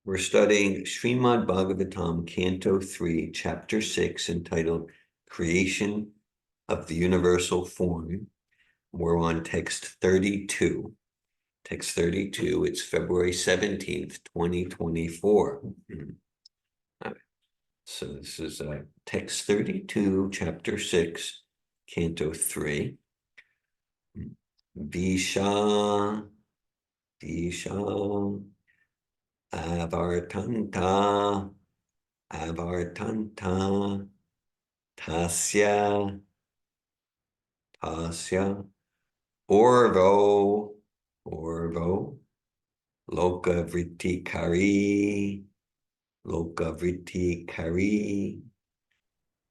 We're studying Srimad Bhagavatam, Canto 3, Chapter 6, entitled Creation of the Universal Form. We're on text 32. Text 32, it's February 17th, 2024. All right. So this is text 32, Chapter 6, Canto 3. Visha, Visha, Avartanta, Avartanta, Tasya, Tasya, Orvo, Orvo, Loka Vritikari, Loka Vritikari,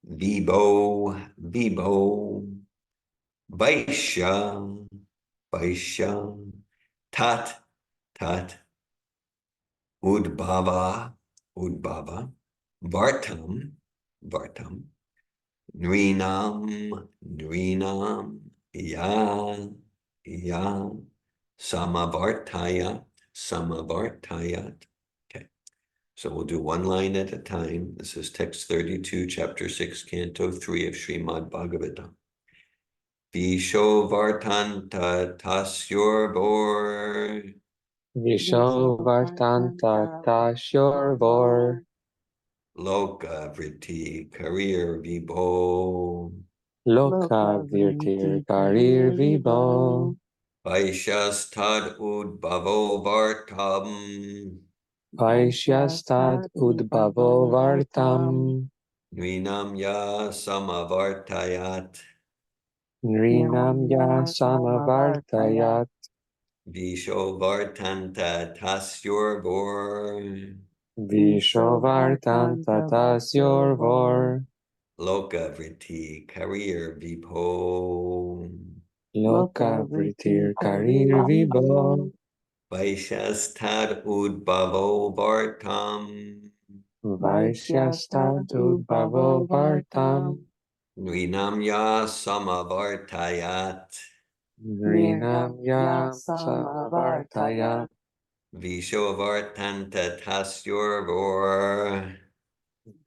Vibo, Vibo, Vaishya, Vaishya, Tat, Tat, Udbhava, Udbhava, Vartam, Vartam, Nrinam, Nrinam, Ya, Ya, Samavartayat, Samavartayat. Okay, so we'll do one line at a time. This is text 32, chapter 6, canto 3 of Srimad Bhagavatam. Visho Vartanta Tasyorbor, Visho Vartanta Tasyorvor, Loka Vriti Karir Vibho, Loka Virtir Karir Vibo, Vaishas Tad Udbhavo Vartam, Vaishyastad Udbhavo Vartam, Nrinam Ya Samavartayat, Nrinam Ya Samavartayat, Visho Vartanta Tasyorbor, Visho Vartanta Tasyorvor, Loka Vriti Karir Vibho, Loka Virtir Karir Vibo, Vaishas Tad Udbhavo Vartam, Vaishyastad Udbhavo Vartam, Nrinam Ya Samavartayat, Nrinam Ya Samavartayat, Vishovartanta Tasyorvor,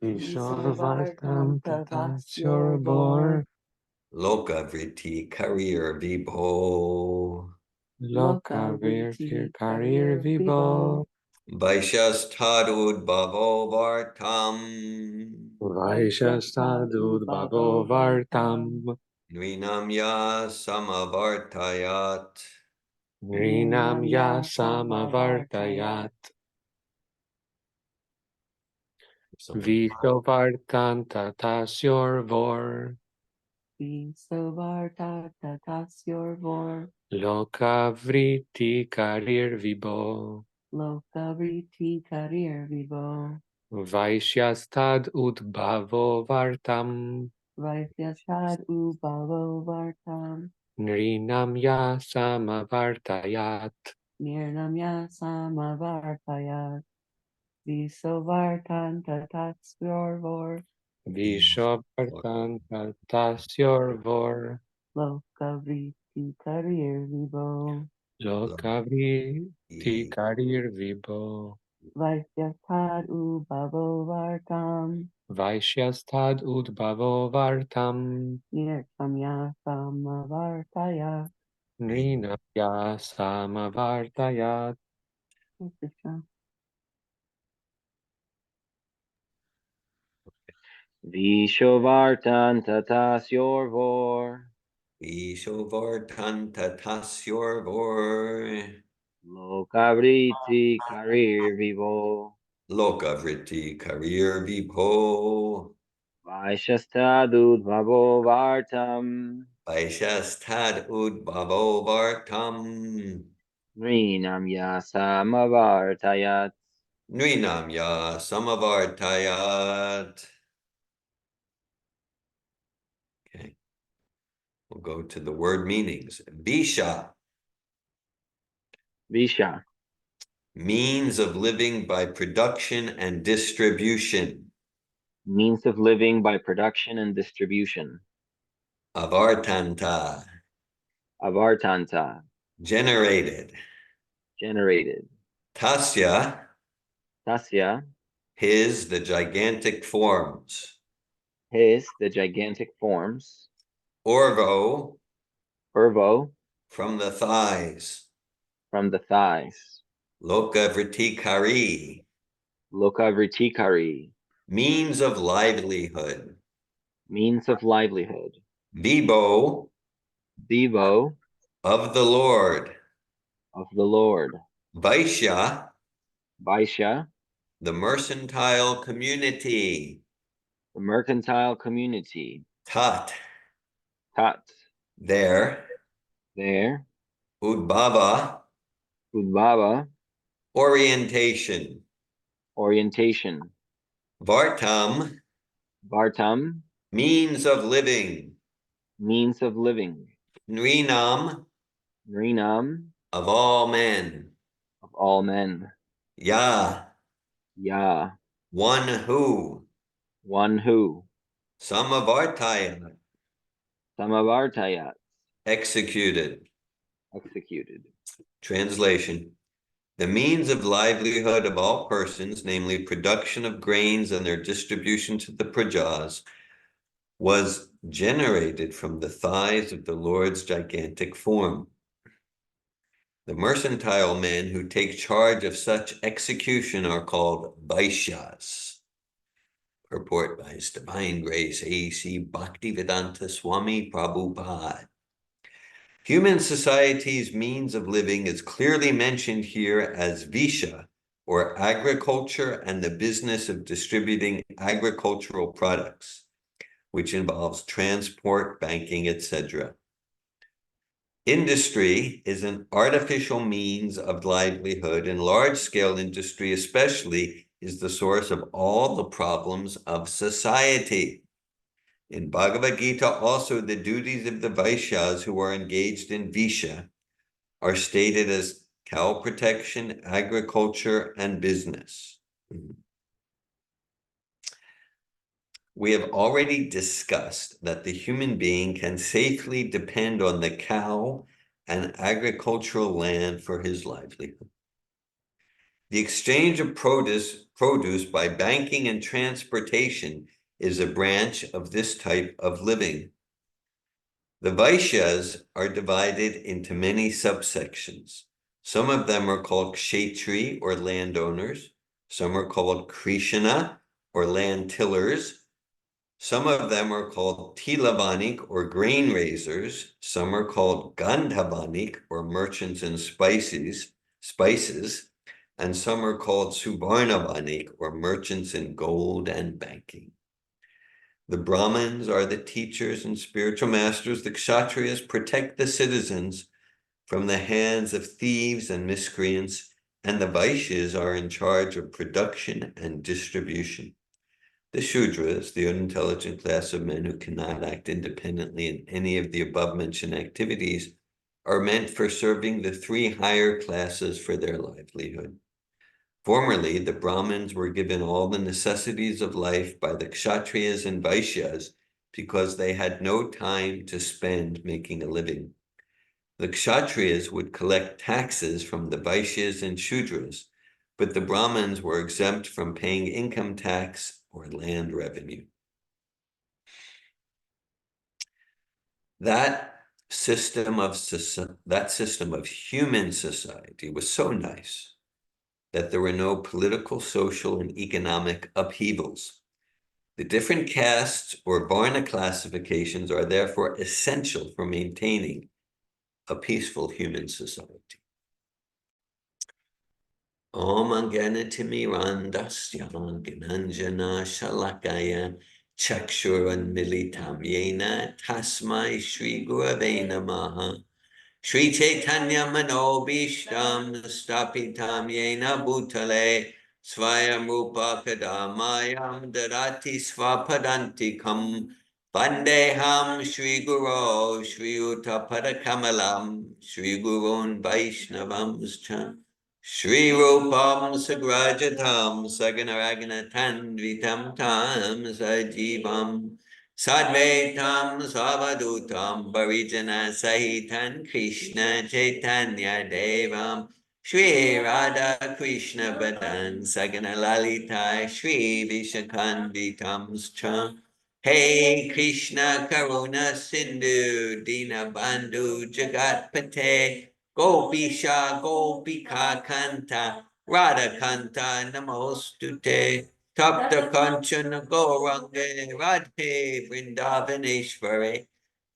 Vishovartam Tatasyorbor, Loka Vriti Karir Vibho, Loka Virtir Karir Vibo, Vaishas Tad Udbhavo Vartam, Vaishastadud Bhavo Vartam, Nrinam Ya Samavartayat, Nrinam Ya Samavartayat, Vishovartam Tatasyorvor, Visavarta tatasyorvor, Loka Vriti Karir Vibo, lokavriti karir vivo, Vaishyastad Udbhavo Vartam, vaisyashad ubhavo vartam, Nrinam Ya Samavartayat, nirnamya samavartayat, visavartan tatasyorvor, Vishovartam Tatasyorvor, lokavriti karir vivo, Lokavriti Karir Vibo, vaisyashad ubhavo vartam, Vaishyastad Udbhavo Vartam, nirnamya samavartayat. Nrinam Ya Samavartayat, Krishna. Vishovartan tatasyorvor, Vishovartanta Tasyorvor, lokavriti karir vivo, Loka Vriti Karir Vibho, vaishastadud bhavo vartam, Vaishas Tad Udbhavo Vartam, nrinam yasamavartayat. Nrinam Ya Samavartayat. Okay, we'll go to the word meanings. Visha, Visha, means of living by production and distribution. means of living by production and distribution. Avartanta, Avartanta, generated. generated. Tasya, Tasya, his the gigantic forms. his the gigantic forms. Orvo, Urvo, from the thighs. from the thighs. Loka vritikari, Loka vritikari, means of livelihood. means of livelihood. Vibo, Vivo, of the Lord. of the Lord. Vaishya, Vaishya, the mercantile community. the mercantile community. Tat, Tat, there. there. Udbhava, Udbhava, orientation. orientation. Vartam, Vartam, means of living. means of living. Nrinam, Nrinam, of all men. of all men. Ya, Ya, one who. one who. Samavartaya, Samavartayat, executed. executed. Translation. The means of livelihood of all persons, namely production of grains and their distribution to the prajas, was generated from the thighs of the Lord's gigantic form. The mercantile men who take charge of such execution are called Vaishyas. Purport by His Divine Grace A.C. Bhaktivedanta Swami Prabhupada. Human society's means of living is clearly mentioned here as Visha, or agriculture and the business of distributing agricultural products, which involves transport, banking, etc. Industry is an artificial means of livelihood, and large-scale industry especially is the source of all the problems of society. In Bhagavad Gita, also the duties of the Vaishyas who are engaged in Visha are stated as cow protection, agriculture, and business. We have already discussed that the human being can safely depend on the cow and agricultural land for his livelihood. The exchange of produce by banking and transportation is a branch of this type of living. The Vaishyas are divided into many subsections. Some of them are called Kshetri, or landowners. Some are called Krishna, or land tillers. Some of them are called Tilavanik, or grain raisers. Some are called Gandhavanik, or merchants in spices. And some are called Subarnavanik, or merchants in gold and banking. The Brahmins are the teachers and spiritual masters. The Kshatriyas protect the citizens from the hands of thieves and miscreants, and the Vaishyas are in charge of production and distribution. The Shudras, the unintelligent class of men who cannot act independently in any of the above-mentioned activities, are meant for serving the three higher classes for their livelihood. Formerly, the Brahmins were given all the necessities of life by the Kshatriyas and Vaishyas because they had no time to spend making a living. The Kshatriyas would collect taxes from the Vaishyas and Shudras, but the Brahmins were exempt from paying income tax or land revenue. That system of human society was so nice that there were no political, social, and economic upheavals. The different castes or Varna classifications are therefore essential for maintaining a peaceful human society. Om Anganatimirandasya Gananjana Shalakaya Chakshuranmilitam Yena Tasmai Shri Gurave Namaha Shri Chaitanya Manobishtam Stapitam Yena Bhutale Svayam Rupa Kadamayam Darati Svapadantikam Vandeham Shri Guru Shri Uttapada Kamalam Shri Gurun Vaishnavamscha Shri Rupam Sagrajatam Saganaraganatam Vitam Tam Sajivam Sadvaitam Savadutam Parijana Sahitan Krishna Chaitanya Devam Shri Radha Krishna Badan Sagana Lalita Shri Vishakanditamscha Hey Krishna Karuna Sindhu Dina Bandhu Jagat Pate Gopisha Gopika Kanta Radha Kanta Namostute Tapta Kanchana Gorange Radhe Vrindavaneshware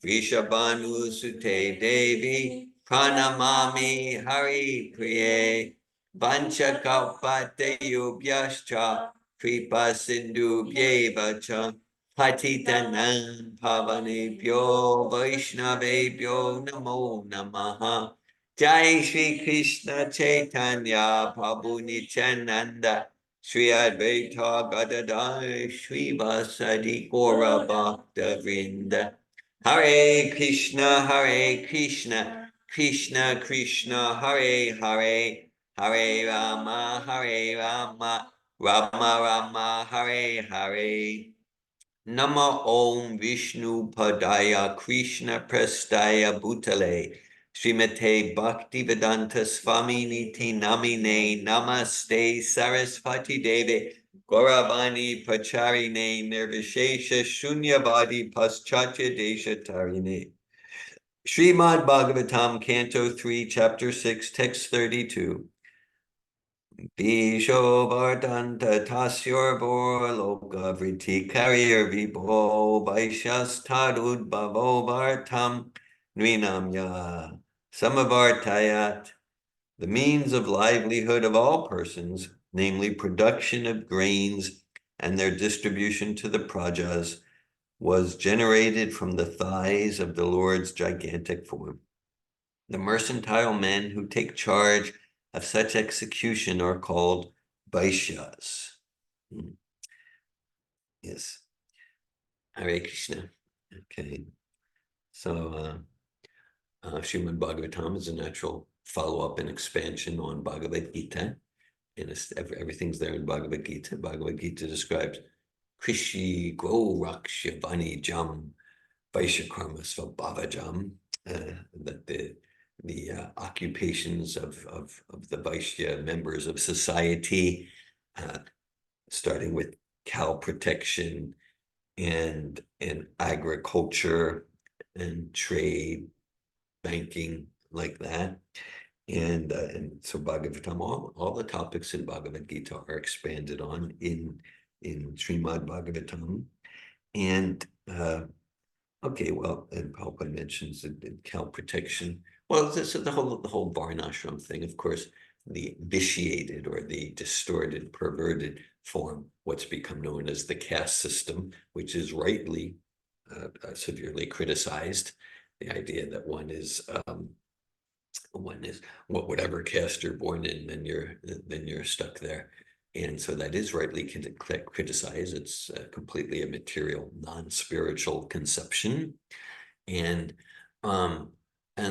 Vishabhanu Sute Devi Pranamami Hari Priye Vanchakalpatayubhyascha Kripa Sindhubhyevacha Patitanam Pavanebhyo Vaishnavebhyo Namo Namaha Jai Shri Krishna Chaitanya Prabhu Nityananda Shri Advaita Gadadai Shri Vasadi Gaura Bhakta Vrinda Hare Krishna, Krishna Krishna, Hare Hare, Hare Rama, Rama Rama, Hare Hare. Nama Om Vishnu Padaya Krishna Prestaya Bhutale Srimate Bhaktivedanta Swami Niti Namine Namaste Saraswati Deve Gauravani Pacharine Nirvishesha Shunyavadi Paschatya Desha Tarine Srimad Bhagavatam Canto 3 Chapter 6 Text 32 Bisho Vardanta Tasyor Loka Vriti Karyer Vibo Vaishas Tadud Bavo Vartam Nrinamya Samavartayat. The means of livelihood of all persons, namely production of grains and their distribution to the prajas, was generated from the thighs of the Lord's gigantic form. The mercantile men who take charge of such execution are called Vaishyas. Yes. Hare Krishna. Okay. So Srimad Bhagavatam is a natural follow-up and expansion on Bhagavad Gita. And everything's there in Bhagavad Gita. Bhagavad Gita describes Krishi Goraksha Vani Jam Vaishyakarma Svabhavajam, that the occupations of the Vaishya members of society, starting with cow protection and agriculture and trade, banking, like that. And so Bhagavatam, all the topics in Bhagavad Gita are expanded on in Srimad Bhagavatam. And okay, well, and Prabhupada mentions cow protection. Well, this is the whole Varnashram thing, of course, the vitiated or the distorted, perverted form, what's become known as the caste system, which is rightly severely criticized. The idea that one is whatever caste you're born in, then you're stuck there. And so that is rightly criticized. It's completely a material, non-spiritual conception. And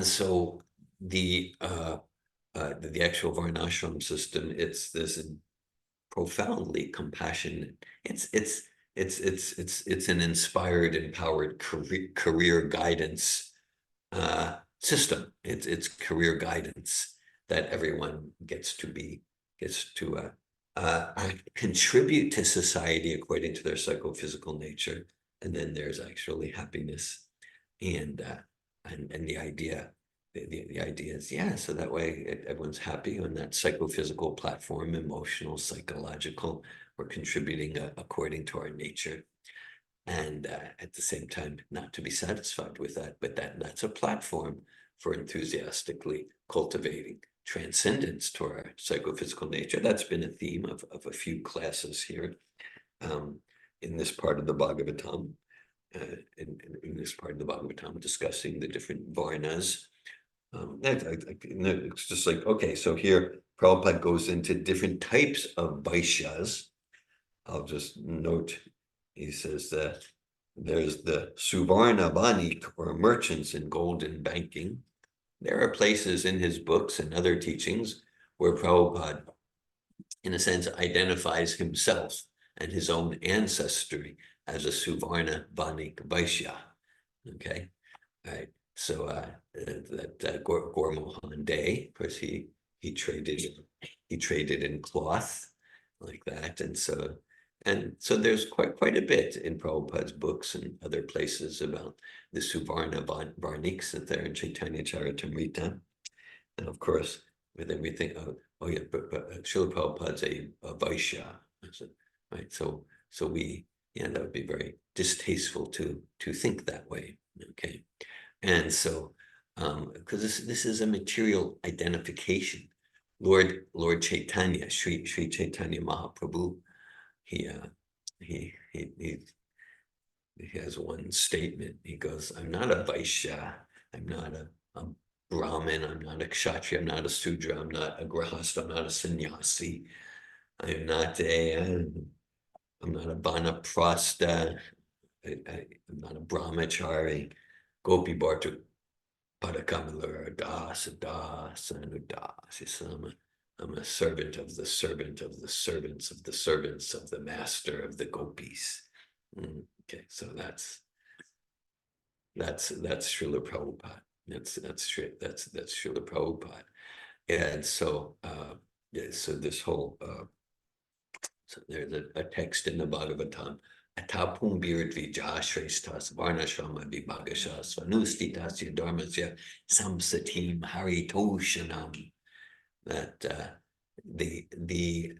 so the actual Varnashram system, it's this profoundly compassionate. It's an inspired, empowered career guidance system. It's career guidance that everyone gets to contribute to society according to their psychophysical nature, and then there's actually happiness, and the idea is, yeah, so that way everyone's happy on that psychophysical platform, emotional, psychological. We're contributing according to our nature, and at the same time not to be satisfied with that, but that's a platform for enthusiastically cultivating transcendence to our psychophysical nature. That's been a theme of a few classes here in this part of the Bhagavatam, in this part of the Bhagavatam, discussing the different varnas. It's just like, okay, so here Prabhupada goes into different types of Vaishyas. I'll just note, he says that there's the Suvarna Banik, or merchants in golden banking. There are places in his books and other teachings where Prabhupada, in a sense, identifies himself and his own ancestry as a Suvarna Banik Vaishya. Okay, all right. So that Gaur Mohan Day, of course, he he traded in cloth like that, and so there's quite a bit in Prabhupada's books and other places about the Suvarna Varniks that they're in Chaitanya Charitamrita. And of course, with everything, oh yeah, but Srila Prabhupada's a Vaishya, right? So we, that would be very distasteful to think that way, okay? And so, because this is a material identification. Lord Chaitanya, Sri Chaitanya Mahaprabhu, he has one statement. He goes, "I'm not a Vaishya, I'm not a Brahmin, I'm not a Kshatriya, I'm not a Sudra, I'm not a Grahastha, I'm not a sannyasi, I'm not a Vanaprastha, I'm not a brahmachari, Gopi Bhartu Padakamalur Das Anudas. I'm a servant of the servant of the servants of the servants of the master of the gopis." Okay, so that's Srila Prabhupada. That's Srila Prabhupada. And so so this whole so there's a text in the Bhagavatam. Atapum birdvija shreshtas varnashrama vibhagasha svanustitasya dharmasya samsatim haritoshanam. That the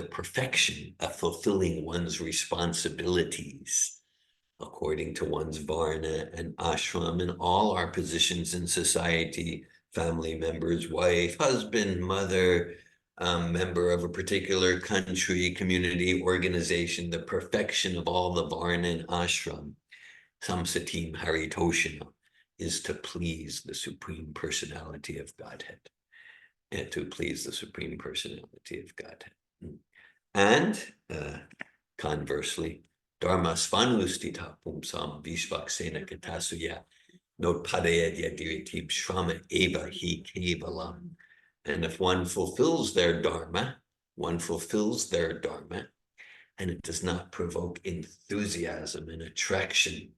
perfection of fulfilling one's responsibilities according to one's varna and ashram and all our positions in society, family members, wife, husband, mother, member of a particular country, community, organization, the perfection of all the varna and ashram, samsatim haritoshana, is to please the Supreme Personality of Godhead. And to please the Supreme Personality of Godhead. And conversely, Dharma svanustita pumsam vishvaksena katasuya notpadaya yadiritim shrama eva hi kevalam. And if one fulfills their Dharma, and it does not provoke enthusiasm and attraction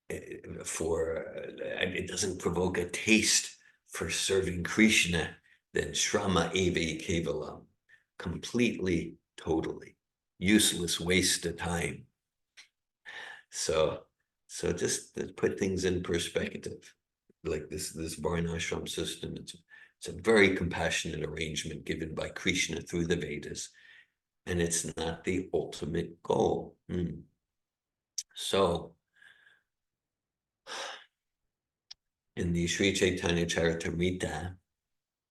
it doesn't provoke a taste for serving Krishna, then Shrama Eva Kevalam, completely, totally useless waste of time. So just to put things in perspective, like this Varnashram system, it's a very compassionate arrangement given by Krishna through the Vedas, and it's not the ultimate goal. So in the Sri Chaitanya Charitamrita,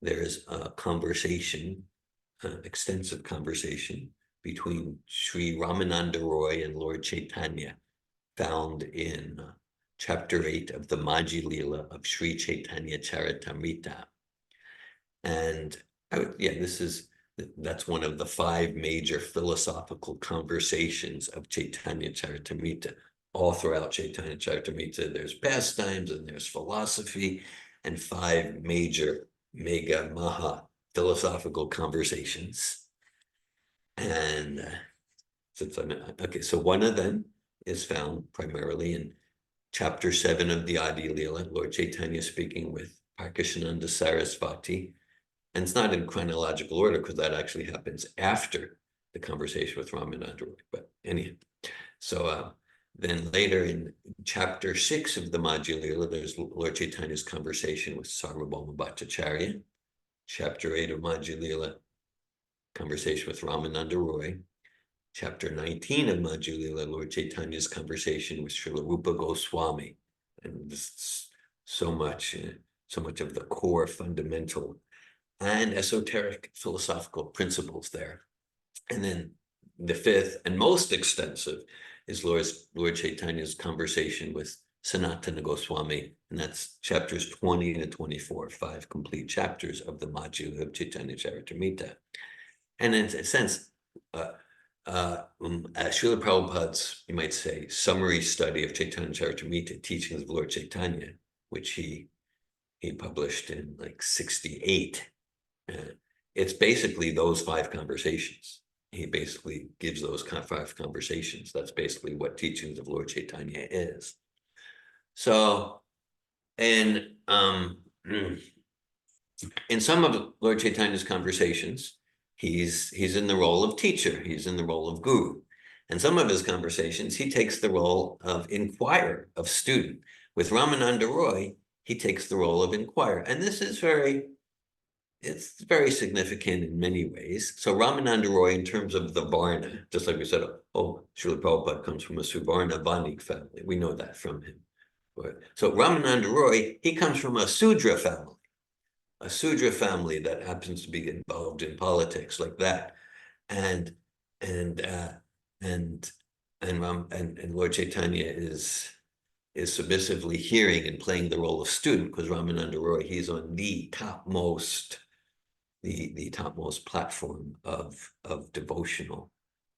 there is a conversation, extensive conversation between Sri Ramananda Roy and Lord Chaitanya, found in chapter 8 of the Maji Leela of Sri Chaitanya Charitamrita. And that's one of the 5 major philosophical conversations of Chaitanya Charitamrita. All throughout Chaitanya Charitamrita, there's pastimes and there's philosophy, and 5 major mega maha philosophical conversations. And so one of them is found primarily in chapter 7 of the Adi Leela, Lord Chaitanya speaking with Parkashananda Sarasvati. And it's not in chronological order because that actually happens after the conversation with Ramananda Roy. But anyhow, so then later in chapter 6 of the Madhya Leela, there's Lord Chaitanya's conversation with Sarvabhauma Bhattacharya. Chapter 8 of Madhya Leela, conversation with Ramananda Roy. Chapter 19 of Madhya Leela, Lord Chaitanya's conversation with Srila Rupa Goswami. And this, so much of the core fundamental and esoteric philosophical principles there. And then the 5th and most extensive is Lord Chaitanya's conversation with Sanatana Goswami, and that's chapters 20 to 24, 5 complete chapters of the Madhya of Chaitanya Charitamrita. And in a sense, Srila Prabhupada's, you might say, summary study of Chaitanya Charitamrita, teachings of Lord Chaitanya, which he published in like 68. It's basically those 5 conversations. He basically gives those 5 conversations. That's basically what teachings of Lord Chaitanya is. So, and in some of Lord Chaitanya's conversations, he's in the role of teacher, he's in the role of guru. In some of his conversations, he takes the role of inquirer, of student. With Ramananda Roy, he takes the role of inquirer. And this is it's very significant in many ways. So Ramananda Roy, in terms of the Varna, just like we said, oh, Srila Prabhupada comes from a Suvarna Vanik family. We know that from him. So Ramananda Roy, he comes from a Sudra family that happens to be involved in politics like that. And Lord Chaitanya is submissively hearing and playing the role of student, because Ramananda Roy, he's on the topmost platform of devotional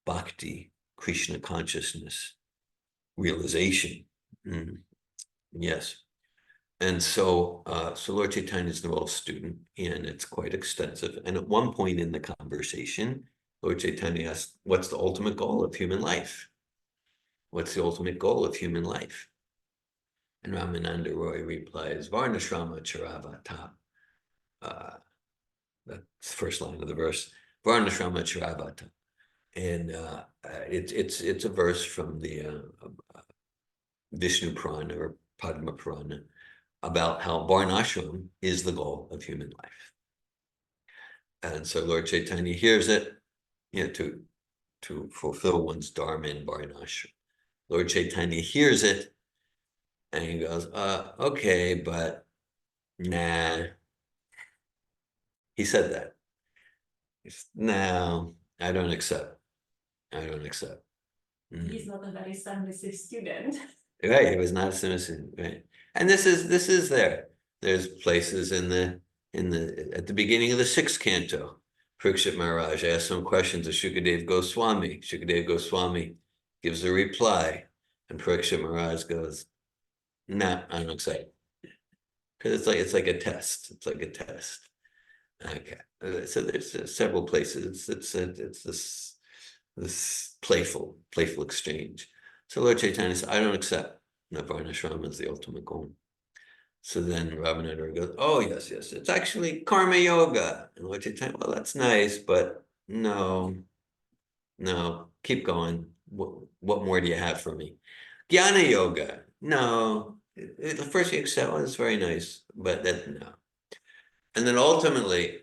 bhakti, Krishna consciousness realization. Yes. And so Lord Chaitanya is the role of student, and it's quite extensive. And at one point in the conversation, Lord Chaitanya asked, what's the ultimate goal of human life? What's the ultimate goal of human life? And Ramananda Roy replies, Varnashrama Charavata. That's the first line of the verse, Varnashrama Charavata. And it's a verse from the Vishnu Purana or Padma Purana about how Varnashram is the goal of human life. And so Lord Chaitanya hears it, to fulfill one's dharma in Varnashram. Lord Chaitanya hears it, and he goes, okay, but nah. He said that. No, I don't accept. He's not a very submissive student. Right, he was not a submissive, right. And this is there. There's places at the beginning of the 6th canto, Parikshit Maharaj asked some questions to Shukadev Goswami. Shukadev Goswami gives a reply, and Parikshit Maharaj goes, "Nah, I don't accept." Because it's like a test. It's like a test. Okay, so there's several places. It's this playful exchange. So Lord Chaitanya said, "I don't accept. Varnashrama is the ultimate goal." So then Ramananda goes, "Oh yes, it's actually karma yoga." And Lord Chaitanya, well, that's nice, but no, keep going. What more do you have for me? Jnana yoga, no. The first you accept, well, it's very nice, but that no. And then ultimately,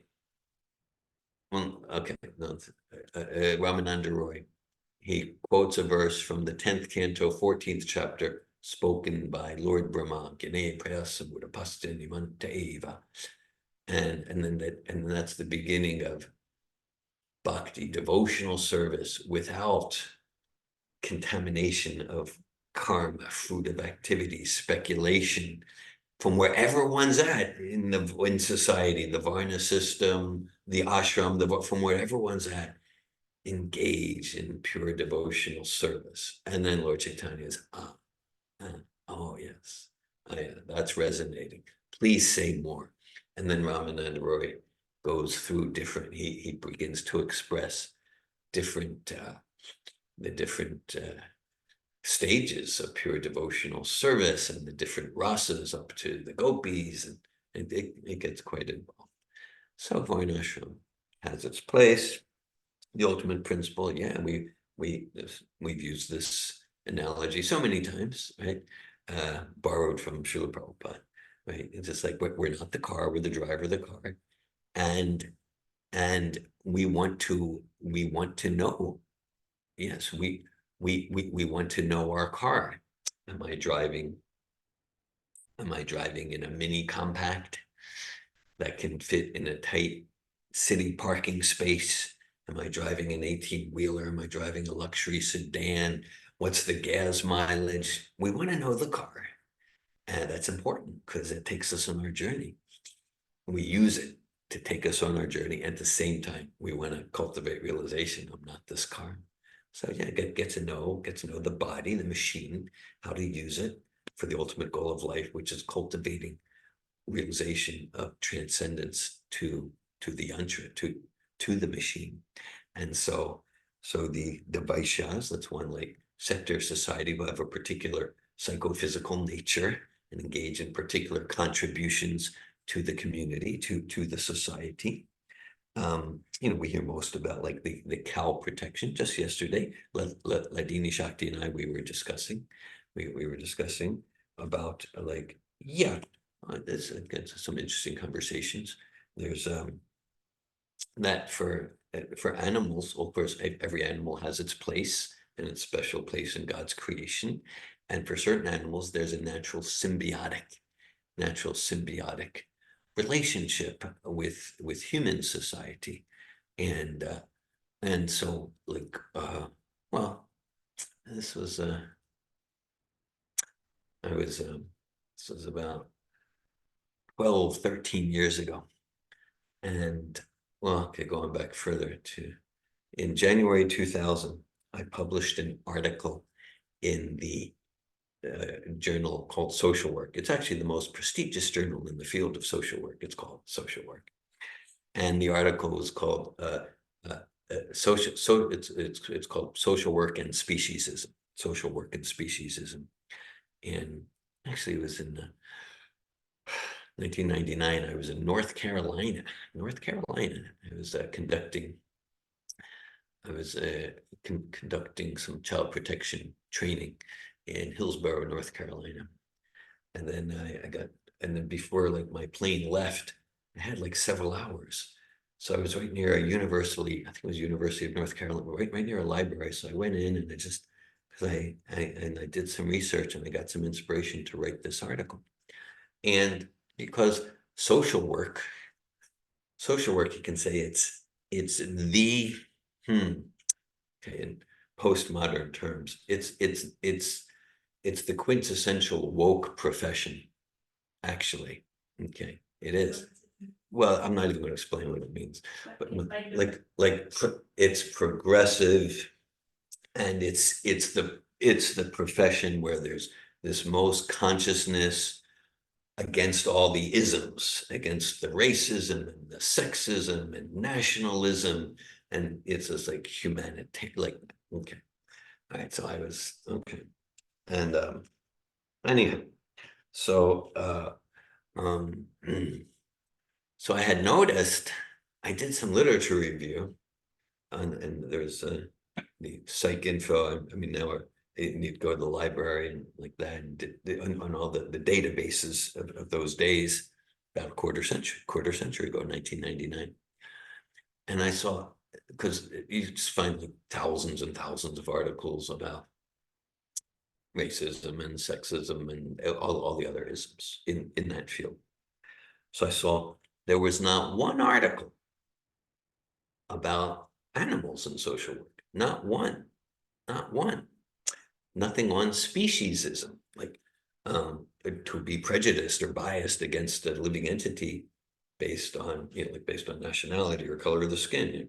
well, okay, no, Ramananda Roy, he quotes a verse from the 10th canto, 14th chapter, spoken by Lord Brahma, and then that's the beginning of bhakti, devotional service without contamination of karma, fruit of activity, speculation, from wherever one's at in society, the Varna system, the ashram, from wherever one's at, engage in pure devotional service. And then Lord Chaitanya is, oh yes, that's resonating. Please say more. And then Ramananda Roy goes through he begins to express the different stages of pure devotional service and the different rasas up to the gopis, and it gets quite involved. So Varnashram has its place. The ultimate principle, yeah, we've used this analogy so many times, right? Borrowed from Srila Prabhupada, right? It's just like we're not the car, we're the driver of the car, and we want to know. Yes, we want to know our car. Am I driving in a mini compact that can fit in a tight city parking space? Am I driving an 18-wheeler? Am I driving a luxury sedan? What's the gas mileage? We want to know the car. And that's important because it takes us on our journey. We use it to take us on our journey. At the same time, we want to cultivate realization, I'm not this car. So yeah, get to know the body, the machine, how to use it for the ultimate goal of life, which is cultivating realization of transcendence to the yantra, to the machine. And so the Vaishyas, that's one like sector society, will have a particular psychophysical nature and engage in particular contributions the community, to the society. We hear most about like the cow protection. Just yesterday, Ladini Shakti and I, we were discussing about there's again some interesting conversations. There's that for animals, of course, every animal has its place and its special place in God's creation. And for certain animals, there's a natural symbiotic relationship with human society. And so this was this was about 12, 13 years ago. And going back further in January 2000, I published an article in the journal called Social Work. It's actually the most prestigious journal in the field of social work. It's called Social Work. And the article was called it's called Social Work and Speciesism. Social Work and Speciesism. And actually it was in 1999. I was in North Carolina. I was conducting some child protection training in Hillsborough, North Carolina. And then before like my plane left, I had like several hours. So I was right near a university, I think it was University of North Carolina, right near a library. So I went in and I did some research and I got some inspiration to write this article. And because social work, you can say it's the in postmodern terms, it's the quintessential woke profession, actually. Okay, it is. Well, I'm not even going to explain what it means, but it's progressive, and it's the profession where there's this most consciousness against all the isms, against the racism and the sexism and nationalism, and it's just like humanitarian, okay. All right, so I was okay. And anyhow, so so I had noticed, I did some literature review and there's the psych info. I mean, now you need to go to the library and like that, and on all the databases of those days, about a quarter century ago, 1999. And I saw, because you just find like thousands and thousands of articles about racism and sexism and all the other isms in that field. So I saw there was not one article about animals in social work. Not one. Nothing on speciesism, like to be prejudiced or biased against a living entity based on nationality or color of the skin.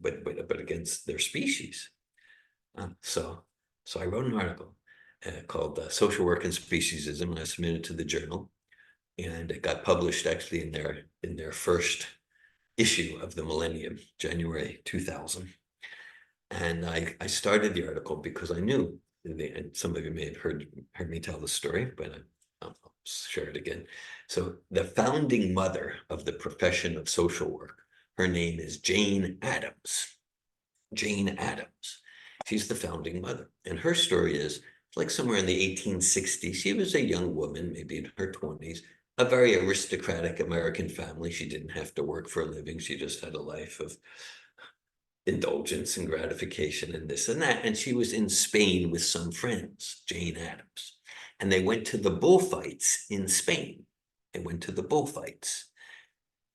But against their species. So I wrote an article called Social Work and Speciesism, and I submitted to the journal, and it got published actually in their first issue of the millennium, January 2000. And I started the article because I knew, and some of you may have heard me tell the story, but I'll share it again. So the founding mother of the profession of social work, her name is Jane Addams. Jane Addams. She's the founding mother. And her story is like somewhere in the 1860s. She was a young woman, maybe in her 20s, a very aristocratic American family. She didn't have to work for a living. She just had a life of indulgence and gratification and this and that. And she was in Spain with some friends, Jane Addams. And they went to the bullfights in Spain.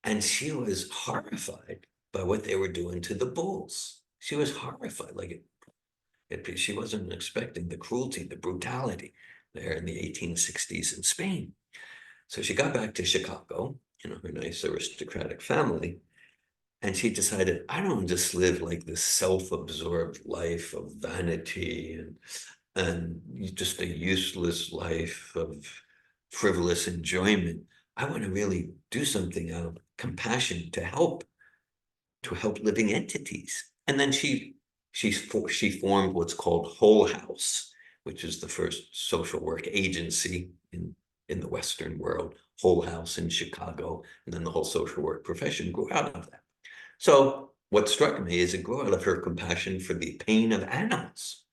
And she was horrified by what they were doing to the bulls. She was horrified, she wasn't expecting the cruelty, the brutality there in the 1860s in Spain. So she got back to Chicago, her nice aristocratic family, and she decided, I don't just live like this self-absorbed life of vanity and just a useless life of frivolous enjoyment. I want to really do something out of compassion to help living entities. And then she formed what's called Whole House, which is the first social work agency in the Western world. Whole House in Chicago, and then the whole social work profession grew out of that. So what struck me is it grew out of her compassion for the pain of animals.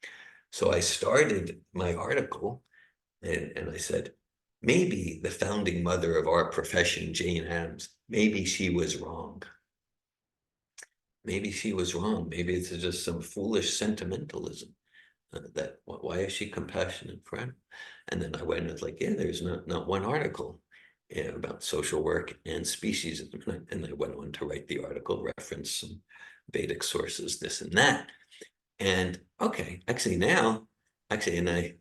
So I started my article and I said, maybe the founding mother of our profession, Jane Addams, maybe she was wrong. Maybe she was wrong. Maybe it's just some foolish sentimentalism. That why is she compassionate for animals? And then I went and was like, yeah, there's not one article about social work and speciesism. And I went on to write the article, reference some Vedic sources, this and that. And okay, and I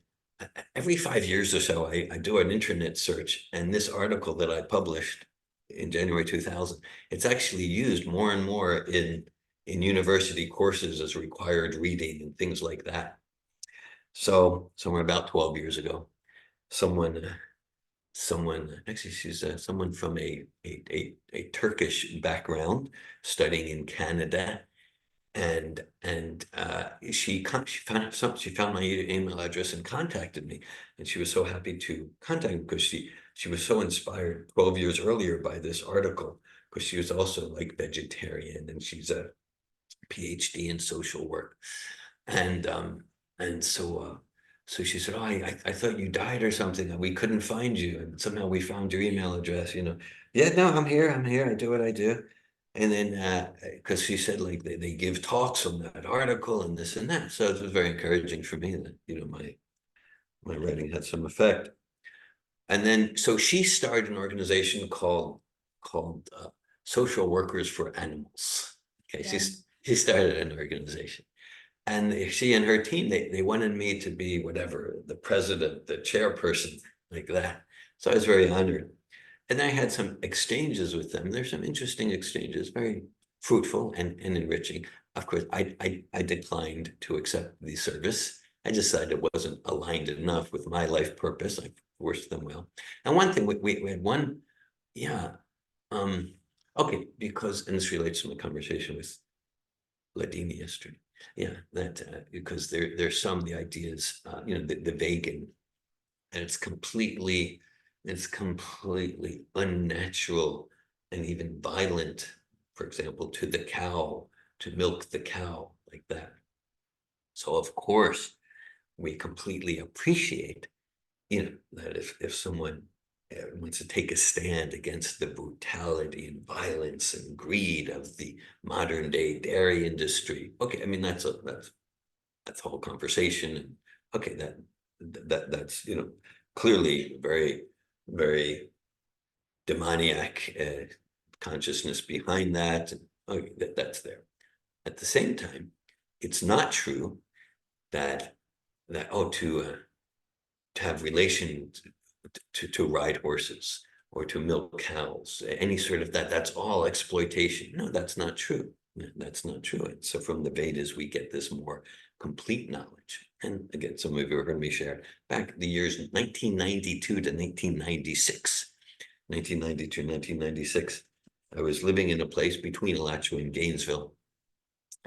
every 5 years or so, I do an internet search, and this article that I published in January 2000, it's actually used more and more in university courses as required reading and things like that. So somewhere about 12 years ago, someone actually she's someone from a Turkish background studying in Canada, and she found my email address and contacted me, and she was so happy to contact me because she was so inspired 12 years earlier by this article, because she was also like vegetarian, and she's a PhD in social work. And so she said, oh, I thought you died or something, and we couldn't find you, and somehow we found your email address, Yeah, no, I'm here, I do what I do. And then because she said like they give talks on that article and this and that, so it was very encouraging for me that my writing had some effect. And then so she started an organization called Social Workers for Animals. Okay, Yeah. she started an organization, and she and her team, they wanted me to be whatever, the president, the chairperson, like that. So I was very honored. And I had some exchanges with them. There's some interesting exchanges, very fruitful and enriching. Of course, I declined to accept the service. I decided it wasn't aligned enough with my life purpose. I forced them well. And one thing, we had one, yeah, okay, because, and this relates to my conversation with Ladini yesterday. Yeah, that because there's some, the ideas, the vegan, and it's completely unnatural and even violent, for example, to the cow, to milk the cow like that. So of course, we completely appreciate, that if someone wants to take a stand against the brutality and violence and greed of the modern day dairy industry. Okay, I mean, that's a whole conversation. And okay, that's clearly very, very demoniac consciousness behind that. Okay, that's there. At the same time, it's not true that to have relations, to ride horses or to milk cows, any sort of that's all exploitation. No, that's not true. That's not true. And so from the Vedas, we get this more complete knowledge. And again, some of you are going to be shared back the years 1992 to 1996. 1992, 1996, I was living in a place between Alachua and Gainesville,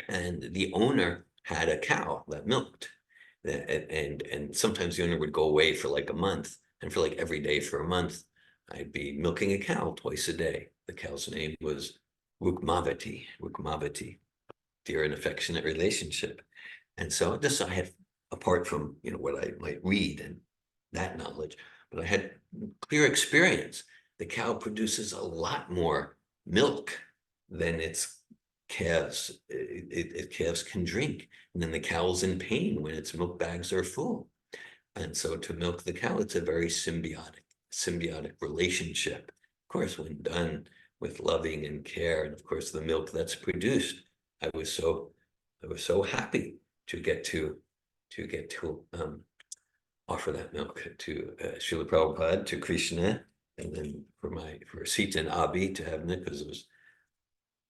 and the owner had a cow that milked. And sometimes the owner would go away for like a month, and for like every day for a month, I'd be milking a cow twice a day. The cow's name was Rukmavati, dear and affectionate relationship. And so this I had, apart from what I might read and that knowledge, but I had clear experience. The cow produces a lot more milk than its calves calves can drink, and then the cow's in pain when its milk bags are full. And so to milk the cow, it's a very symbiotic relationship, of course, when done with loving and care. And of course the milk that's produced, I was so happy to get to offer that milk to Srila Prabhupada, to Krishna, and then for Sita and Abhi to have it, because it was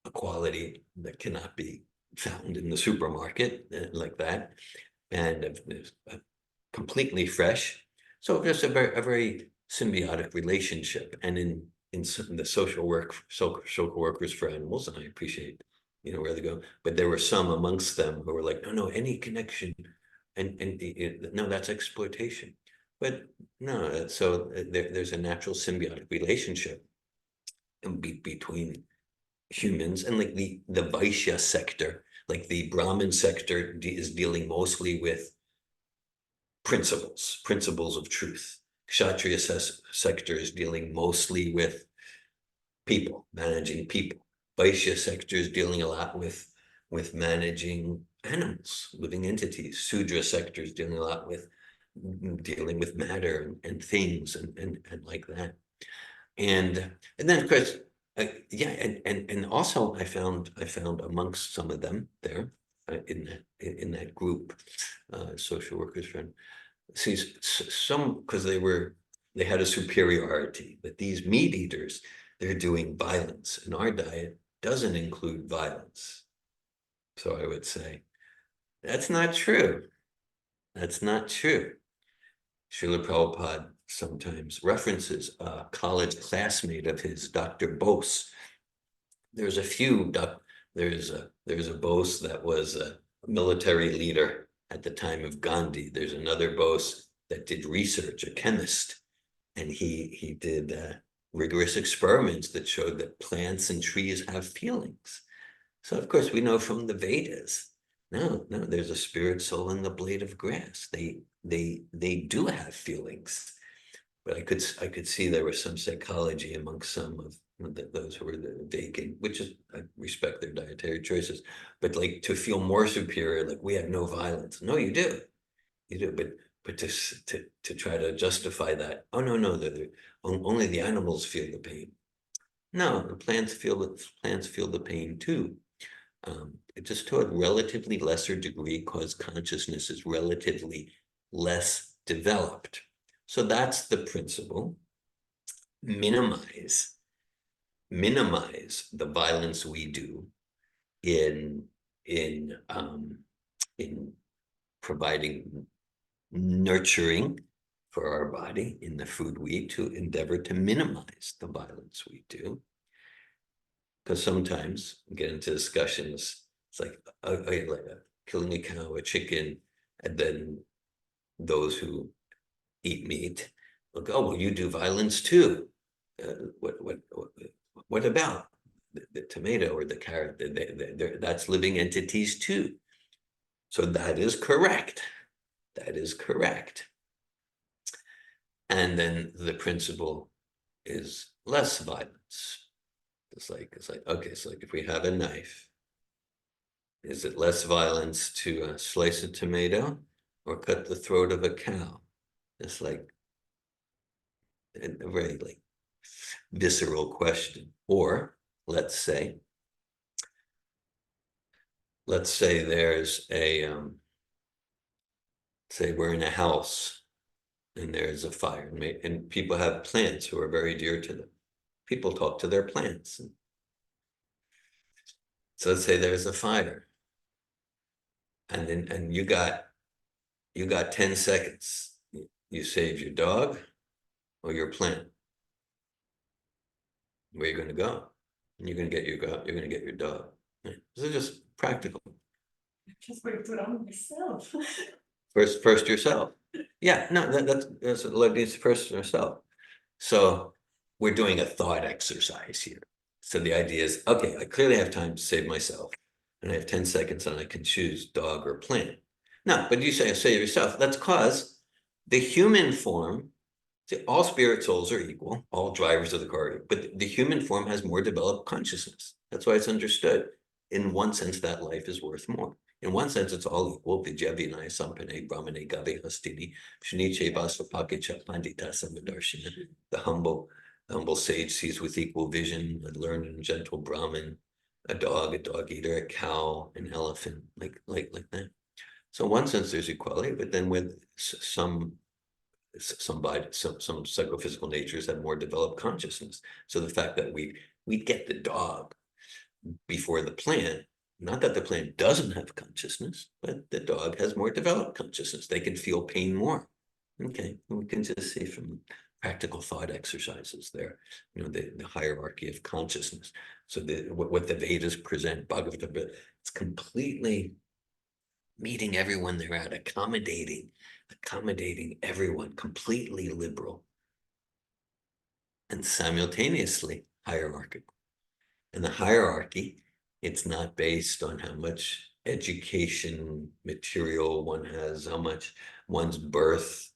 a quality that cannot be found in the supermarket like that, and completely fresh. So just a very symbiotic relationship. And in the social workers for animals, and I appreciate where they go, but there were some amongst them who were like, no, any connection, and no, that's exploitation. But no, so there's a natural symbiotic relationship between humans and like the Vaishya sector, like the Brahmin sector is dealing mostly with principles of truth. Kshatriya sector is dealing mostly with people, managing people. Vaishya sector is dealing a lot with managing animals, living entities. Sudra sector is dealing a lot with dealing with matter and things and like that. And then of course, yeah, and also I found amongst some of them there in that group, social workers friend, see some, because they had a superiority, but these meat eaters, they're doing violence, and our diet doesn't include violence. So I would say that's not true. That's not true. Srila Prabhupada sometimes references a college classmate of his, Dr. Bose. There's a few, there's a Bose that was a military leader at the time of Gandhi. There's another Bose that did research, a chemist, and he did rigorous experiments that showed that plants and trees have feelings. So of course we know from the Vedas, no, there's a spirit, soul in the blade of grass. They do have feelings, but I could see there was some psychology amongst some of those who were vegan, which is, I respect their dietary choices, but like to feel more superior, like we have no violence. No, you do, but to try to justify that, oh no, only the animals feel the pain. No, the plants feel the pain too. Just to a relatively lesser degree, because consciousness is relatively less developed. So that's the principle. Minimize the violence we do in providing nurturing for our body in the food we eat, to endeavor to minimize the violence we do. Because sometimes we get into discussions, it's like, killing a cow, a chicken, and then those who eat meat will go, oh, well, you do violence too. What about the tomato or the carrot? That's living entities too. So that is correct. That is correct. And then the principle is less violence. It's like, okay, so like if we have a knife, is it less violence to slice a tomato or cut the throat of a cow? It's like a very like visceral question. Or let's say there's a say we're in a house and there's a fire, and people have plants who are very dear to them. People talk to their plants. So let's say there's a fire, and you got 10 seconds. You save your dog or your plant. Where are you going to go? And you're going to get your dog. Right? This is just practical. Just going to put on myself. First yourself. Yeah, no, that's what love needs, first yourself. So we're doing a thought exercise here. So the idea is, okay, I clearly have time to save myself, and I have 10 seconds, and I can choose dog or plant. No, but you say yourself. That's because the human form, see, all spirit souls are equal, all drivers of the car, but the human form has more developed consciousness. That's why it's understood. In one sense, that life is worth more. In one sense, it's all equal. Vidya vinaya sampane brahmane gavi hastini shniche vasapake pandita samadarshina. The humble sage sees with equal vision a learned and gentle Brahmin, a dog eater, a cow, an elephant, like that. So in one sense, there's equality, but then with some psychophysical natures have more developed consciousness. So the fact that we get the dog before the plant, not that the plant doesn't have consciousness, but the dog has more developed consciousness. They can feel pain more. Okay, we can just see from practical thought exercises there, the hierarchy of consciousness. So what the Vedas present, Bhagavata, it's completely meeting everyone they're at, accommodating everyone, completely liberal, and simultaneously hierarchical. And the hierarchy, it's not based on how much education material one has, how much one's birth,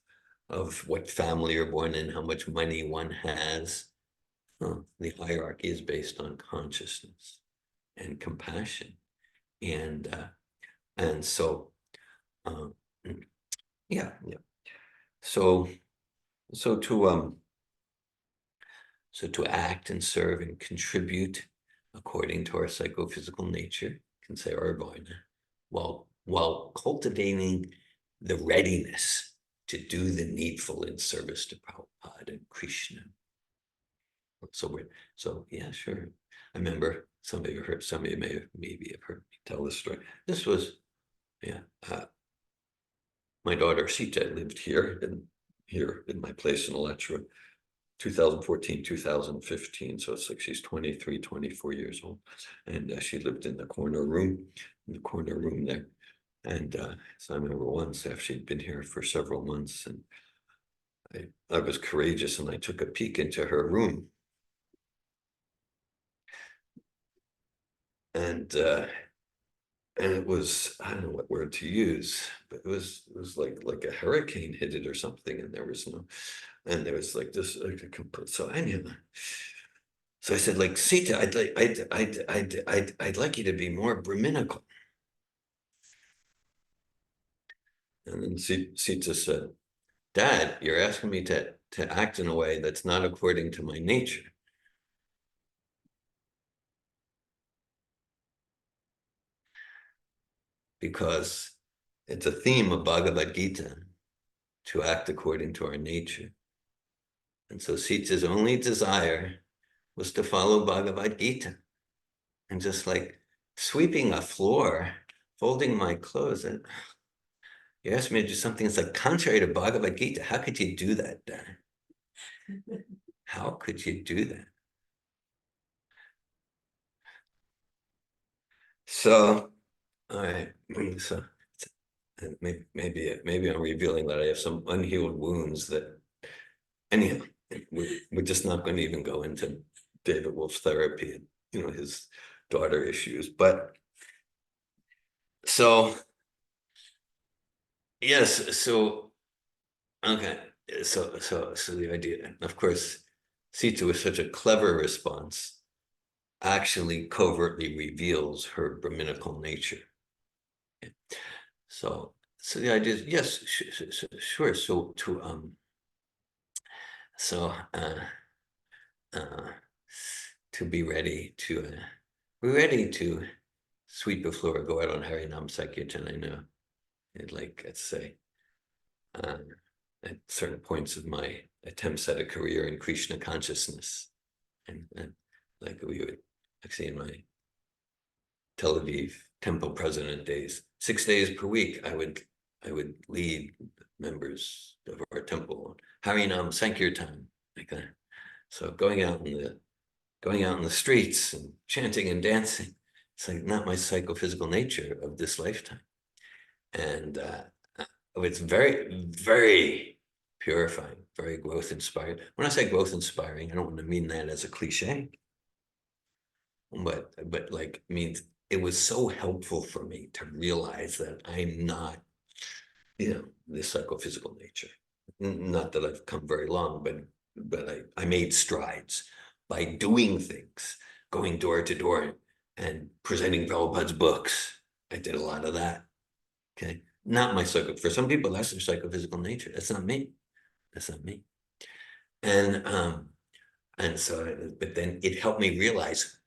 of what family you're born in, how much money one has. The hierarchy is based on consciousness and compassion. And so, yeah. So to act and serve and contribute according to our psychophysical nature, can say our varna, while cultivating the readiness to do the needful in service to Prabhupada and Krishna. So yeah, sure. I remember some of you may maybe have heard me tell this story. This was, my daughter Sita lived here in my place in Alachua, 2014, 2015. So it's like she's 23, 24 years old. And she lived in the corner room there. And so I remember once after she'd been here for several months, and I was courageous and I took a peek into her room. And it was, I don't know what word to use, but it was like a hurricane hit it or something, and there was like this, so anyhow, so I said, like, Sita, I'd like you to be more Brahminical. And then Sita said, Dad, you're asking me to act in a way that's not according to my nature. Because it's a theme of Bhagavad Gita to act according to our nature. And so Sita's only desire was to follow Bhagavad Gita. And just like sweeping a floor, folding my clothes, and you asked me to do something that's like contrary to Bhagavad Gita. How could you do that, Dan? How could you do that? So, all right, so maybe I'm revealing that I have some unhealed wounds that, anyhow, we're just not going to even go into David Wolf's therapy and his daughter issues. But so yes, so okay, so the idea, of course, Sita with such a clever response actually covertly reveals her Brahminical nature. So the idea is, yes, sure. So to be ready to sweep the floor, go out on Harinam Sankirtan. I know, let's say, at certain points of my attempts at a career in Krishna consciousness, and like we would actually in my Tel Aviv temple president days, 6 days per week, I would lead members of our temple Harinam Sankirtan, like that. So going out in the streets and chanting and dancing, it's like not my psychophysical nature of this lifetime. And it's very, very purifying, very growth inspiring. When I say growth inspiring, I don't want to mean that as a cliche, but like means it was so helpful for me to realize that I'm not, this psychophysical nature. Not that I've come very long, but I made strides by doing things, going door to door and presenting Prabhupada's books. I did a lot of that. Okay, not my for some people that's their psychophysical nature. That's not me. And so, but then it helped me realize,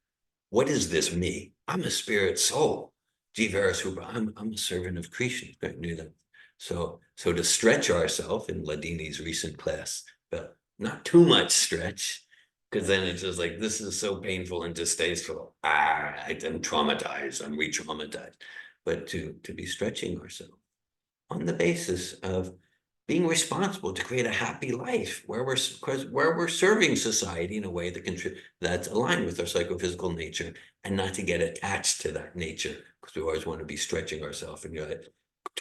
what is this me? I'm a spirit soul. I'm a servant of Krishna. I knew that. So to stretch ourselves in Ladini's recent class, but not too much stretch, because then it's just like, this is so painful and distasteful. I'm traumatized, I'm re-traumatized. But to be stretching ourselves on the basis of being responsible to create a happy life where we're serving society in a way that's aligned with our psychophysical nature, and not to get attached to that nature, because we always want to be stretching ourselves. And you're like,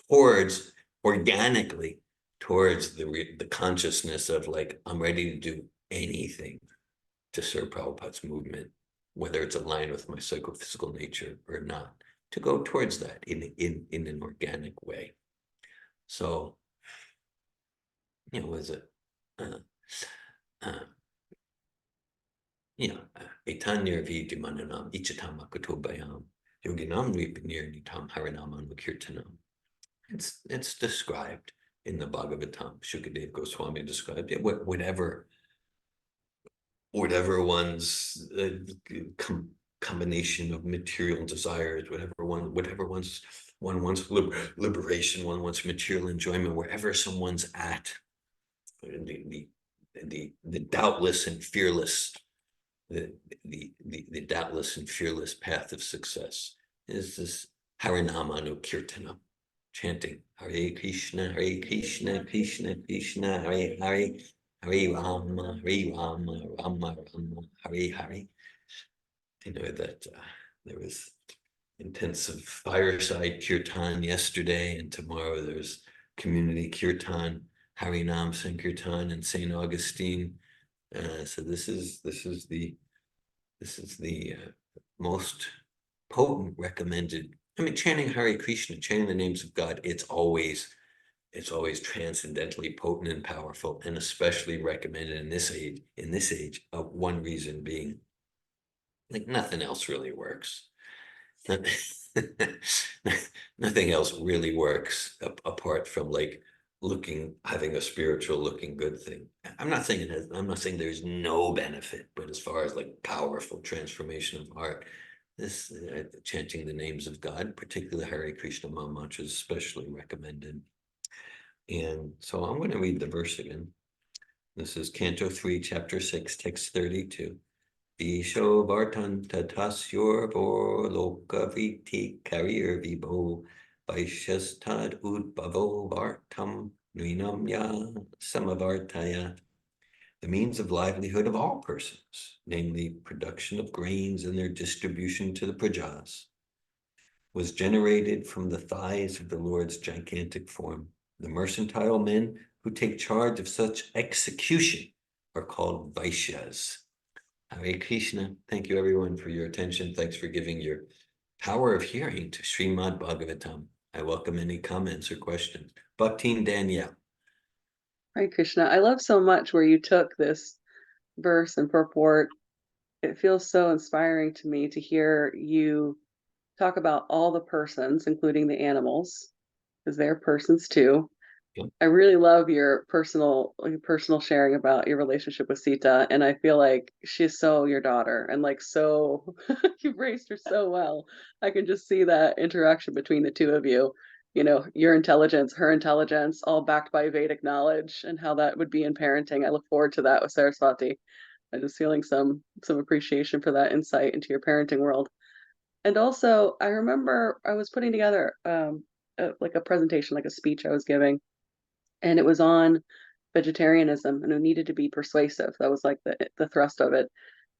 towards organically towards the consciousness of like, I'm ready to do anything to serve Prabhupada's movement, whether it's aligned with my psychophysical nature or not, to go towards that in an organic way. So, was it, Etanya Vidimananam, Ichatam Akutobayam, Yoginam Ripinir Nitam Harinaman Kirtanam. It's described in the Bhagavatam. Shukadev Goswami described it. Whatever one's combination of material desires, whatever one wants liberation, one wants material enjoyment, wherever someone's at, the doubtless and fearless, the doubtless and fearless path of success is this Harinamanu Kirtanam, chanting Hare Krishna, Krishna Krishna, Hare Hare, Hare Rama, Rama Rama, Hare Hare. That there was intensive fireside kirtan yesterday, and tomorrow there's community kirtan, Harinam Sankirtan in St. Augustine. So this is the most potent recommended. I mean, chanting Hare Krishna, chanting the names of God, it's always transcendently potent and powerful, and especially recommended in this age. One reason being, like, nothing else really works. Nothing else really works apart from like having a spiritual looking good thing. I'm not saying there's no benefit, but as far as like powerful transformation of heart, this chanting the names of God, particularly Hare Krishna mantra, is especially recommended. And so I'm going to read the verse again. This is Canto 3, Chapter 6, Text 32. Visho Vartan Tatasyor Loka Viti Karir Vibo Vaishastad Udbavo Vartam Nuinamya Samavartaya. The means of livelihood of all persons, namely production of grains and their distribution to the prajas, was generated from the thighs of the Lord's gigantic form. The mercantile men who take charge of such execution are called Vaishyas. Hare Krishna. Thank you everyone for your attention. Thanks for giving your power of hearing to Srimad Bhagavatam. I welcome any comments or questions. Bhaktin Danielle. Hare Krishna. I love so much where you took this verse and purport. It feels so inspiring to me to hear you talk about all the persons, including the animals, because they're persons too. Yeah. I really love your personal sharing about your relationship with Sita, and I feel like she's so your daughter, and like so you've raised her so well. I can just see that interaction between the two of you. Your intelligence, her intelligence, all backed by Vedic knowledge, and how that would be in parenting. I look forward to that with Saraswati. I'm just feeling some appreciation for that insight into your parenting world. And also, I remember I was putting together like a presentation, like a speech I was giving, and it was on vegetarianism, and it needed to be persuasive. That was like the thrust of it.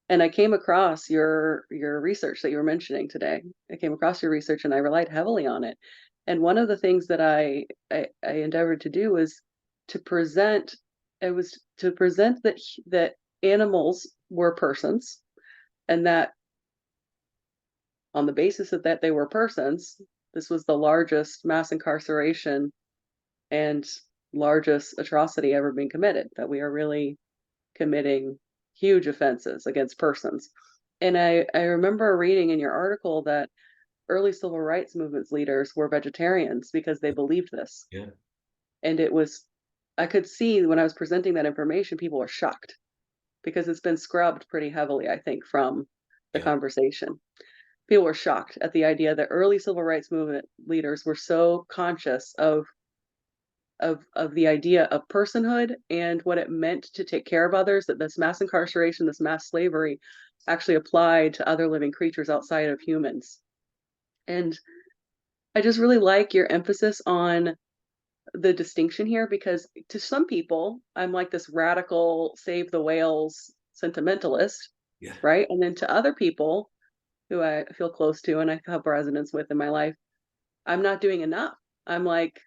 And I came across your research that you were mentioning today. I came across your research, and I relied heavily on it. And one of the things that I endeavored to do was to present. It was to present that animals were persons, and that on the basis of that they were persons, this was the largest mass incarceration and largest atrocity ever being committed, that we are really committing huge offenses against persons. And I remember reading in your article that early civil rights movements leaders were vegetarians because they believed this. Yeah. And I could see when I was presenting that information, people were shocked because it's been scrubbed pretty heavily, I think, from the conversation. People were shocked at the idea that early civil rights movement leaders were so conscious of the idea of personhood and what it meant to take care of others, that this mass incarceration, this mass slavery actually applied to other living creatures outside of humans. And I just really like your emphasis on the distinction here, because to some people, I'm like this radical save the whales sentimentalist, right? And then to other people who I feel close to and I have resonance with in my life, I'm not doing enough I'm like,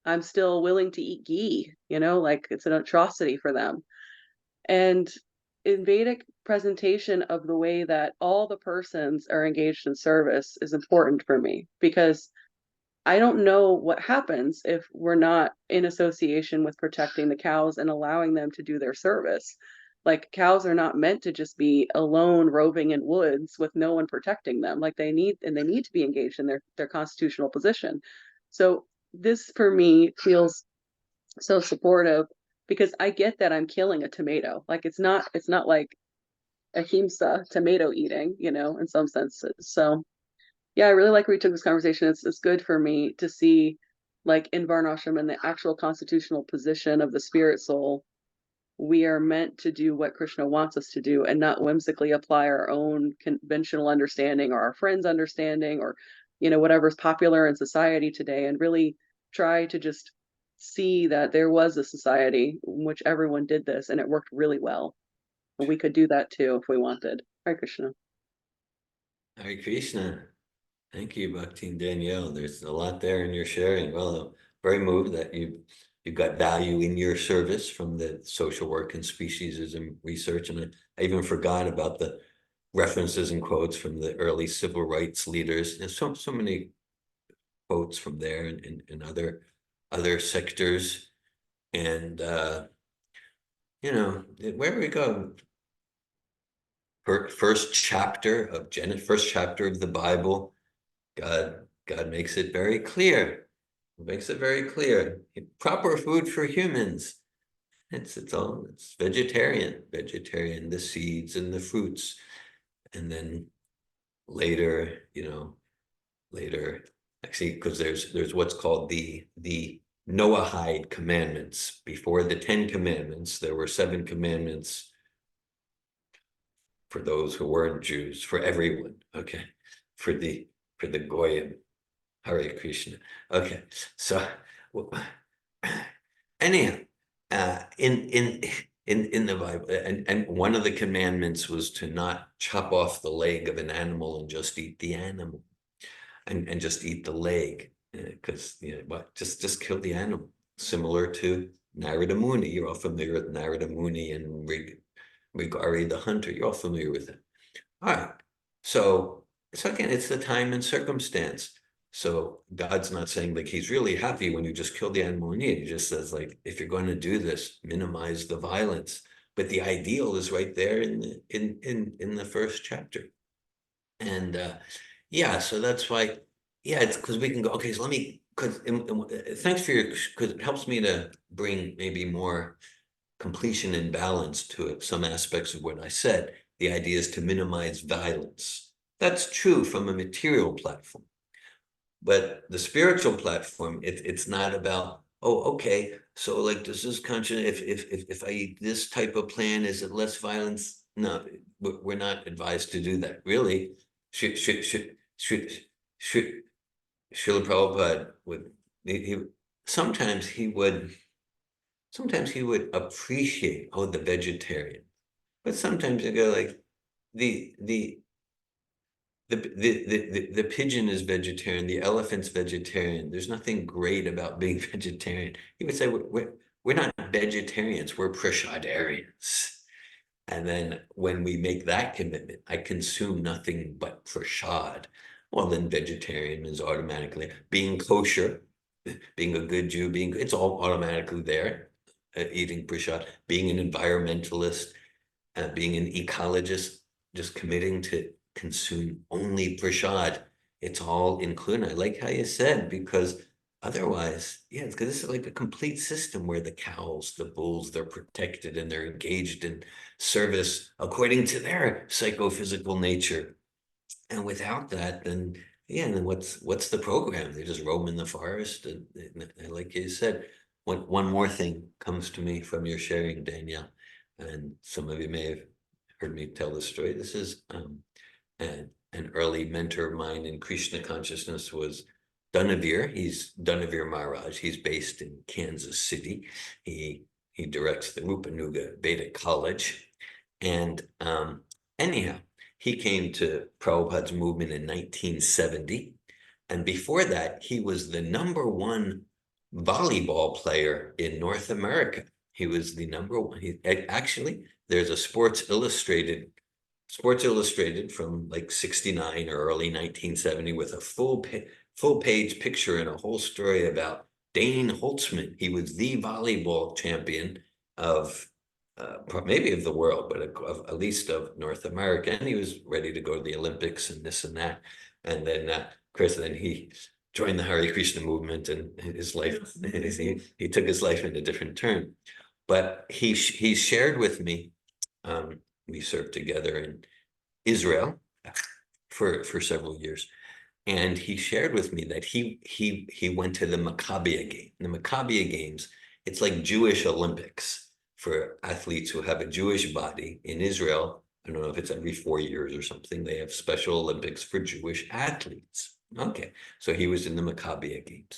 I'm still willing to eat ghee, like it's an atrocity for them. And in Vedic presentation of the way that all the persons are engaged in service is important for me, because I don't know what happens if we're not in association with protecting the cows and allowing them to do their service. Like, cows are not meant to just be alone roving in woods with no one protecting them. Like, they need to be engaged in their constitutional position. So this for me feels so supportive, because I get that I'm killing a tomato. Like, it's not like ahimsa, tomato eating, in some senses. So yeah, I really like where you took this conversation. It's good for me to see, like, in Varnashram and the actual constitutional position of the spirit soul, we are meant to do what Krishna wants us to do and not whimsically apply our own conventional understanding or our friends' understanding, or whatever's popular in society today, and really try to just see that there was a society in which everyone did this and it worked really well. And we could do that too if we wanted. Hare Krishna. Hare Krishna. Thank you, Bhakti and Danielle. There's a lot there in your sharing. Well, I'm very moved that you got value in your service from the social work and speciesism research. And I even forgot about the references and quotes from the early civil rights leaders. There's so many quotes from there and other sectors. And where we go, first chapter of the Bible, God makes it very clear. Proper food for humans. It's vegetarian, the seeds and the fruits. And then later, actually, because there's what's called the Noahide commandments. Before the 10 commandments, there were 7 commandments for those who weren't Jews, for everyone, okay, for the Goyim. Hare Krishna. Okay, so anyhow, in the Bible, and one of the commandments was to not chop off the leg of an animal and just eat the animal, and just eat the leg, because just kill the animal. Similar to Narada Muni, you're all familiar with Narada Muni and Rigari the hunter. You're all familiar with it. All right, so again, it's the time and circumstance. So God's not saying like he's really happy when you just kill the animal and eat. He just says, like, if you're going to do this, minimize the violence. But the ideal is right there in the first chapter. And yeah, so that's why, yeah, it's because we can go, okay, so let me, thanks for because it helps me to bring maybe more completion and balance to it, some aspects of what I said. The idea is to minimize violence. That's true from a material platform. But the spiritual platform, it's not about, oh, okay, so like, does this conscious, if I eat this type of plant, is it less violence? No, we're not advised to do that. Really, Srila Prabhupada sometimes he would appreciate, oh, the vegetarian, but sometimes you go like, the pigeon is vegetarian, the elephant's vegetarian. There's nothing great about being vegetarian. He would say, we're not vegetarians, we're prashadarians. And then when we make that commitment, I consume nothing but prashad. Well, then vegetarian is automatically being kosher, being a good Jew, it's all automatically there. Eating prashad, being an environmentalist, being an ecologist, just committing to consume only prashad. It's all included. I like how you said, because otherwise, yeah, it's because this is like a complete system where the cows, the bulls, they're protected and they're engaged in service according to their psychophysical nature. And without that, then yeah, and then what's the program? They just roam in the forest. And like you said, one more thing comes to me from your sharing, Danielle, and some of you may have heard me tell this story. This is an early mentor of mine in Krishna consciousness was Dhanavir. He's Dhanavir Maharaj. He's based in Kansas City. He directs the Rupanuga Vedic College. And anyhow, he came to Prabhupada's movement in 1970. And before that, he was the #1 volleyball player in North America. He was the #1. Actually, there's a Sports Illustrated from like 69 or early 1970 with a full page picture and a whole story about Dane Holtzman. He was the volleyball champion of maybe of the world, but at least of North America. And he was ready to go to the Olympics and this and that. And then, of course, then he joined the Hare Krishna movement, and his life, he took his life in a different turn. But he shared with me, we served together in Israel for several years. And he shared with me that he went to the Maccabiah game. The Maccabiah Games, it's like Jewish Olympics for athletes who have a Jewish body in Israel. I don't know if it's every 4 years or something. They have special Olympics for Jewish athletes. Okay, so he was in the Maccabiah Games.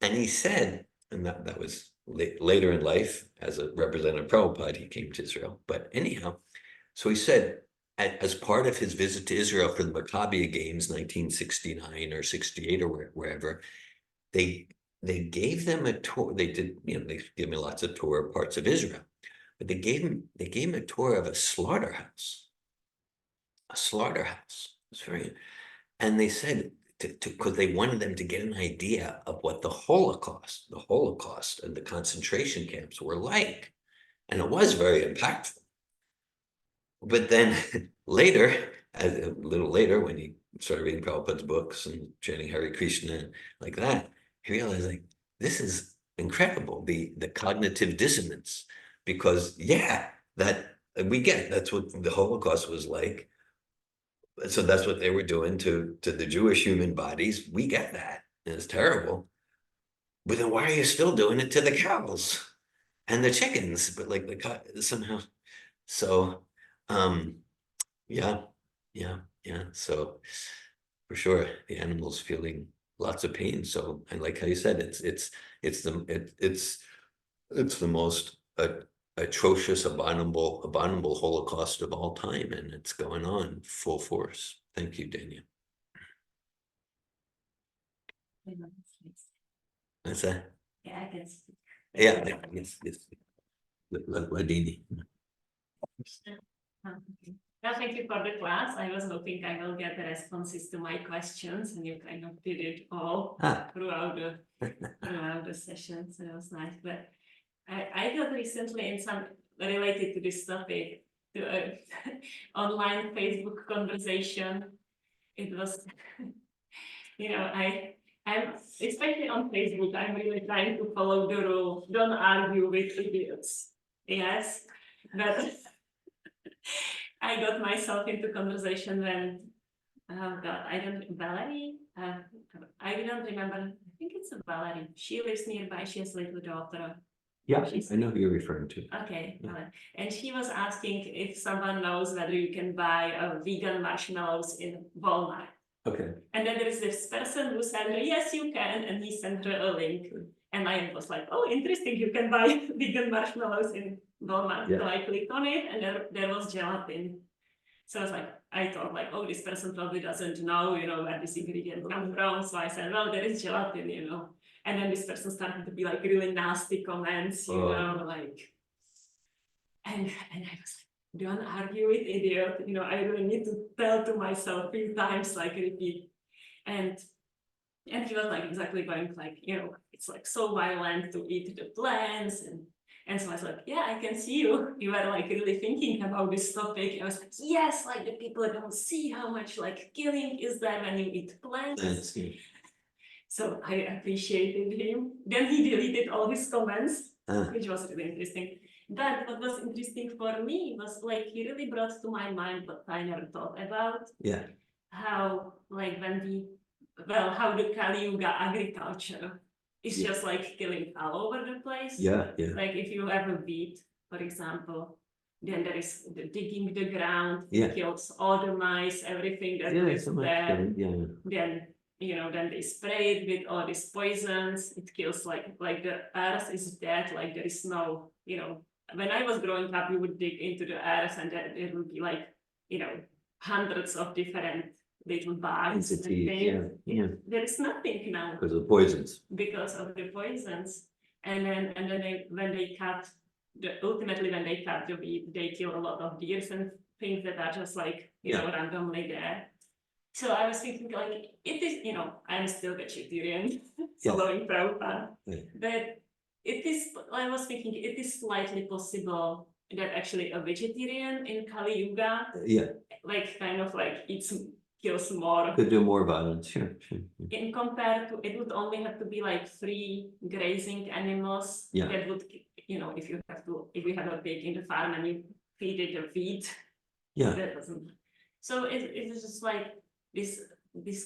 And he said, and that was later in life, as a representative of Prabhupada, he came to Israel. But anyhow, so he said, as part of his visit to Israel for the Maccabiah Games, 1969 or 68 or wherever, they gave them a tour. They did, they gave me lots of tour of parts of Israel, but they gave him a tour of a slaughterhouse. A slaughterhouse. It's very, and they said, because they wanted them to get an idea of what the Holocaust and the concentration camps were like. And it was very impactful. But then later, a little later, when he started reading Prabhupada's books and chanting Hare Krishna like that, he realized, like, this is incredible, the cognitive dissonance, because that we get, that's what the Holocaust was like. So that's what they were doing to the Jewish human bodies. We get that, and it's terrible. But then why are you still doing it to the cows and the chickens? But like somehow, so yeah. So for sure, the animal's feeling lots of pain. So, and like how you said, it's the most atrocious, abominable Holocaust of all time, and it's going on full force. Thank you, Daniel. That's that. Yeah, I can speak. Yeah, yes. Ladini. Well, thank you for the class. I was hoping I will get the responses to my questions, and you kind of did it all throughout the session, so it was nice. But I got recently in some related to this topic, to an online Facebook conversation. It was, I'm especially on Facebook, I'm really trying to follow the rule, don't argue with idiots. Yes, but I got myself into conversation when, Valerie, I don't remember, I think it's Valerie. She lives nearby, she has a little daughter. Yeah, I know who you're referring to. Okay, yeah. And she was asking if someone knows whether you can buy vegan marshmallows in Walmart. Okay. And then there is this person who said, yes, you can, and he sent her a link. And I was like, oh, interesting, you can buy vegan marshmallows in Walmart. Yeah. So I clicked on it, and there was gelatin. So I was like, I thought like, oh, this person probably doesn't know, where this ingredient comes from. So I said, well, there is gelatin, And then this person started to be like really nasty comments, like, and I was like, don't argue with idiot. I really need to tell to myself 3 times, like repeat. And he was like exactly going like, it's like so violent to eat the plants. And so I was like, yeah, I can see you. You were like really thinking about this topic. I was like, yes, like the people don't see how much like killing is there when you eat plants. So I appreciated him. Then he deleted all his comments, which was really interesting. But what was interesting for me was like he really brought to my mind what I never thought about. Yeah. How like how the Kali Yuga agriculture is just like killing all over the place. Yeah. Like if you have a wheat, for example, then there is the digging the ground, kills all the mice, everything that is there. Then they spray it with all these poisons. It kills like the earth is dead. Like there is no, when I was growing up, you would dig into the earth and there would be like, hundreds of different little bugs and Entities, things. yeah, There is nothing now because of the poisons. because of the poisons. And then when they cut ultimately when they cut the wheat, they kill a lot of deers and things that are just like randomly there. So I was thinking like it is, I'm still vegetarian, following Prabhupada. But I was thinking it is slightly possible that actually a vegetarian in Kali Yuga, like kind of like kills more. Could do more violence, sure. In compared to, it would only have to be like 3 grazing animals that would, if you have a pig in the farm and you feed it a wheat, that doesn't. So it's just like this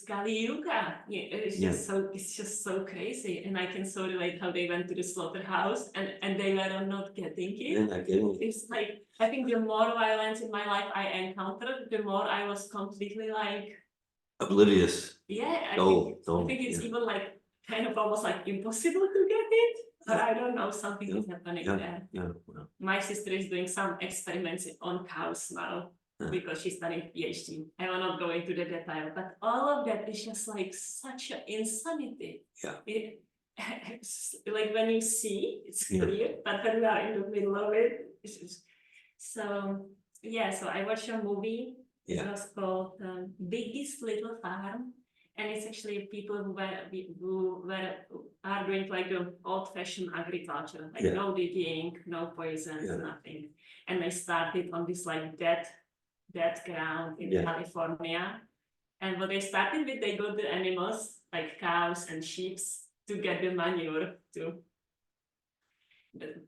Kali Yuga, it's just so crazy, and I can so relate how they went to the slaughterhouse and they were not getting it. They're not getting it. It's like I think the more violence in my life I encountered, the more I was completely like Oblivious. I think it's even like kind of almost like impossible to get it. But I don't know, something is happening there. My sister is doing some experiments on cows now because she's studying PhD. I will not go into the detail, but all of that is just like such an insanity. Like when you see, it's clear, but when you are in the middle of it, it's just... So I watched a movie. It was called Biggest Little Farm, and it's actually people who are doing like the old-fashioned agriculture, like no digging, no poisons, nothing. And they started on this like dead ground in California. And what they started with, they got the animals like cows and sheep to get the manure to.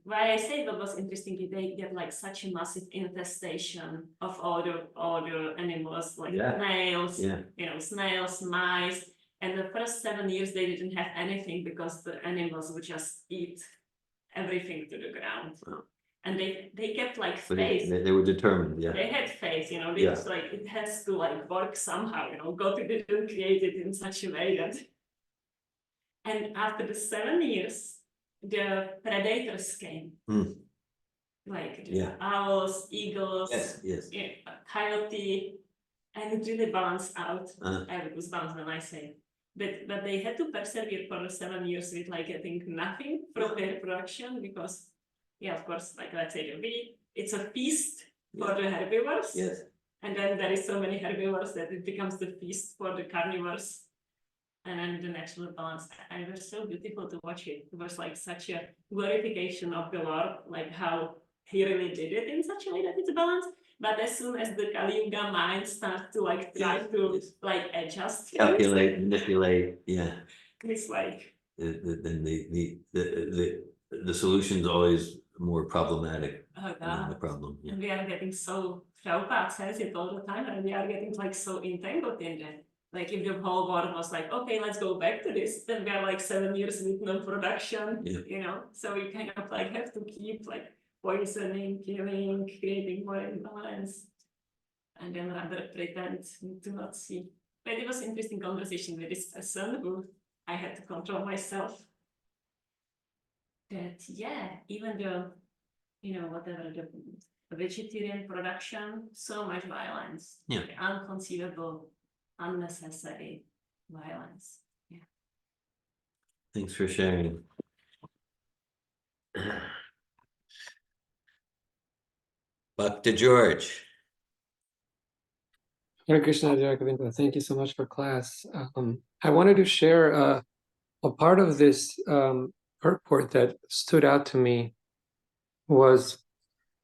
Why I say that was interesting, they get like such a massive infestation of all the animals, like snails, snails, mice. And the first 7 years they didn't have anything because the animals would just eat everything to the ground. And they kept like faith. They were determined, They had faith, they just like it has to like work somehow, God didn't create it in such a way that. And after the 7 years, the predators came, like the owls, eagles, coyote, and it really balanced out. I was balanced when I say, but they had to persevere for 7 years with like getting nothing from their production because, of course, like let's say the wheat, it's a feast for the herbivores, and then there is so many herbivores that it becomes the feast for the carnivores. And then the natural balance, and it was so beautiful to watch it. It was like such a glorification of the Lord, like how he really did it in such a way that it's balanced. But as soon as the Kali Yuga mind starts to like try to like adjust, calculate, manipulate, it's like then the solution's always more problematic than the problem. And we are getting so Prabhupada says it all the time, and we are getting like so entangled in that. Like if the whole world was like, okay, let's go back to this, then we are like 7 years with no production, So we kind of like have to keep like poisoning, killing, creating more imbalance, and then rather pretend to not see. But it was interesting conversation with this person who I had to control myself. That even though, whatever the vegetarian production, so much violence, unconceivable, unnecessary violence. Thanks for sharing. Back to George. Hare Krishna, Dhira Govinda. Thank you so much for class. I wanted to share a part of this purport that stood out to me was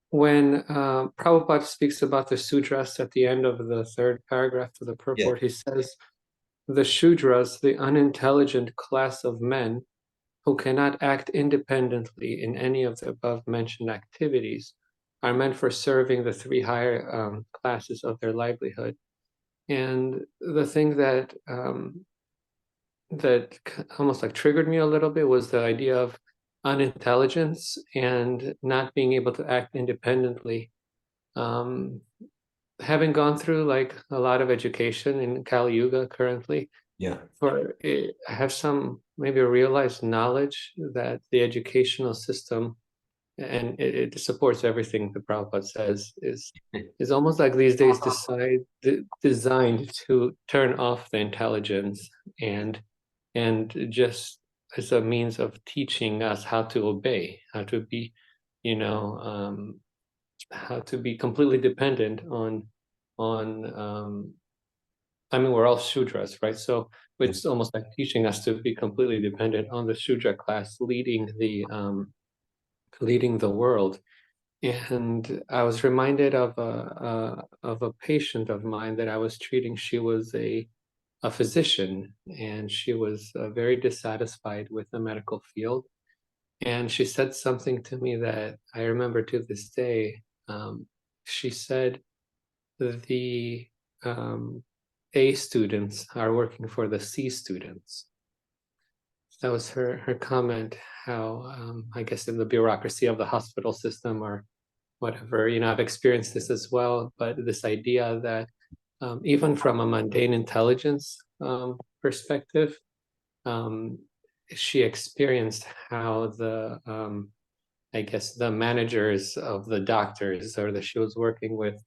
when Prabhupada speaks about the Sudras at the end of the 3rd paragraph of the purport. He says, the Shudras, the unintelligent class of men who cannot act independently in any of the above-mentioned activities, are meant for serving the 3 higher classes of their livelihood. And the thing that that almost like triggered me a little bit was the idea of unintelligence and not being able to act independently. Having gone through like a lot of education in Kali Yuga currently, I have some maybe realized knowledge that the educational system and it supports everything the Prabhupada says, is almost like these days designed to turn off the intelligence and just as a means of teaching us how to obey, how to be, how to be completely dependent on I mean, we're all Shudras, right? So it's almost like teaching us to be completely dependent on the Shudra class leading the world. And I was reminded of a patient of mine that I was treating. She was a physician, and she was very dissatisfied with the medical field. And she said something to me that I remember to this day. She said the A students are working for the C students. That was her comment, how I guess in the bureaucracy of the hospital system or whatever, I've experienced this as well, but this idea that even from a mundane intelligence perspective, she experienced how the I guess the managers of the doctors or that she was working with,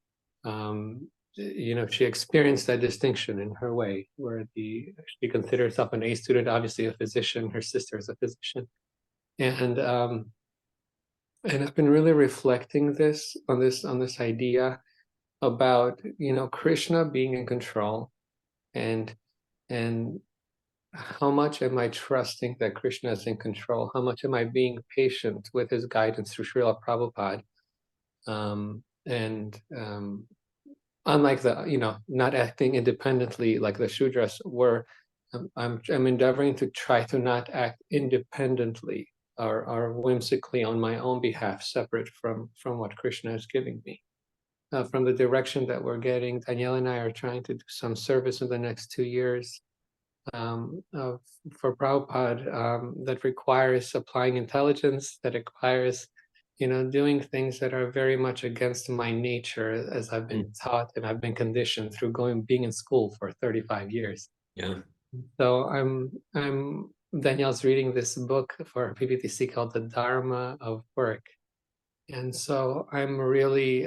she experienced that distinction in her way, where she considered herself an A student, obviously a physician, her sister is a physician, and I've been really reflecting on this idea about Krishna being in control, and how much am I trusting that Krishna is in control? How much am I being patient with his guidance through Srila Prabhupada? Unlike not acting independently like the Shudras were, I'm endeavoring to try to not act independently or whimsically on my own behalf, separate from what Krishna is giving me. From the direction that we're getting, Danielle and I are trying to do some service in the next 2 years for Prabhupada that requires applying intelligence, that requires doing things that are very much against my nature, as I've been taught and I've been conditioned through being in school for 35 years. Yeah. So Danielle's reading this book for PPTC called The Dharma of Work. And so I'm really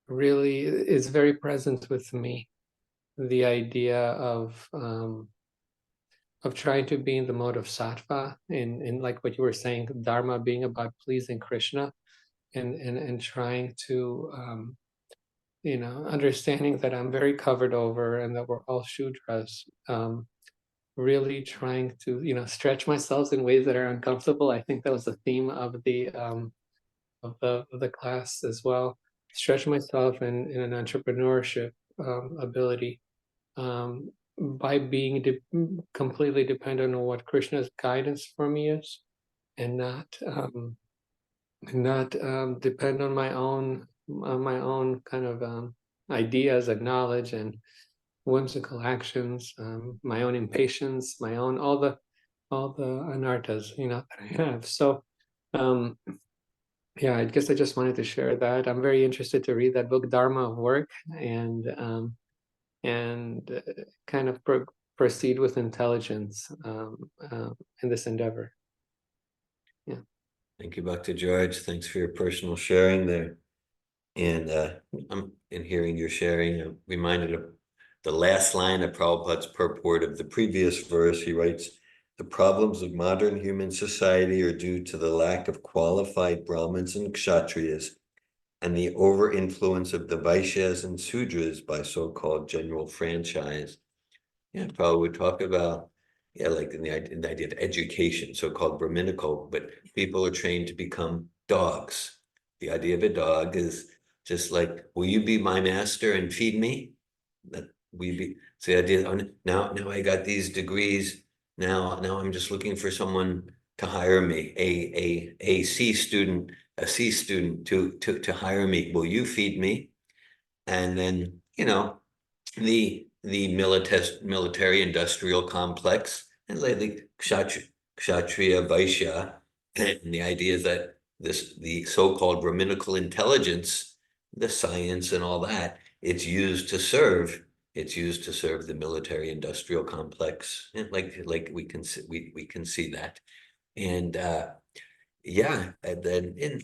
is very present with me, the idea of trying to be in the mode of sattva, in like what you were saying, dharma being about pleasing Krishna, and trying to understanding that I'm very covered over and that we're all Shudras, really trying to stretch myself in ways that are uncomfortable. I think that was the theme of the class as well. Stretch myself in an entrepreneurship ability, by being completely dependent on what Krishna's guidance for me is, and not depend on my own kind of ideas and knowledge and whimsical actions, my own impatience, my own all the anarthas that I have. So yeah, I guess I just wanted to share that. I'm very interested to read that book, Dharma of Work, and kind of proceed with intelligence in this endeavor. Yeah. Thank you, Dr. George. Thanks for your personal sharing there. And I'm in hearing your sharing, I'm reminded of the last line of Prabhupada's purport of the previous verse. He writes, "The problems of modern human society are due to the lack of qualified Brahmins and Kshatriyas and the over-influence of the Vaishyas and Sudras by so-called general franchise." Yeah, Prabhupada would talk about, like in the idea of education, so-called Brahminical, but people are trained to become dogs. The idea of a dog is just like, will you be my master and feed me? That it's the idea. Now I got these degrees. Now I'm just looking for someone to hire me, a C student to hire me. Will you feed me? And then the military industrial complex, and lately Kshatriya Vaishya, and the idea is that the so-called Brahminical intelligence, the science and all that, it's used to serve the military industrial complex, and like we can see that. And yeah, and then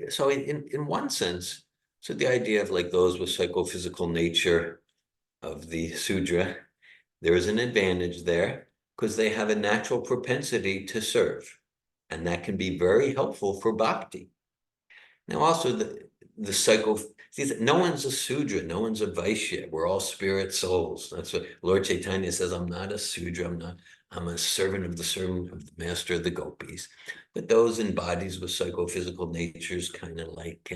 so in one sense, so the idea of like those with psychophysical nature of the Sudra, there is an advantage there because they have a natural propensity to serve, and that can be very helpful for bhakti. Now, also the psycho, no one's a Sudra, no one's a Vaishya. We're all spirit souls. That's what Lord Chaitanya says. I'm not a Sudra. I'm a servant of the master of the gopis. But those in bodies with psychophysical natures, kind of like,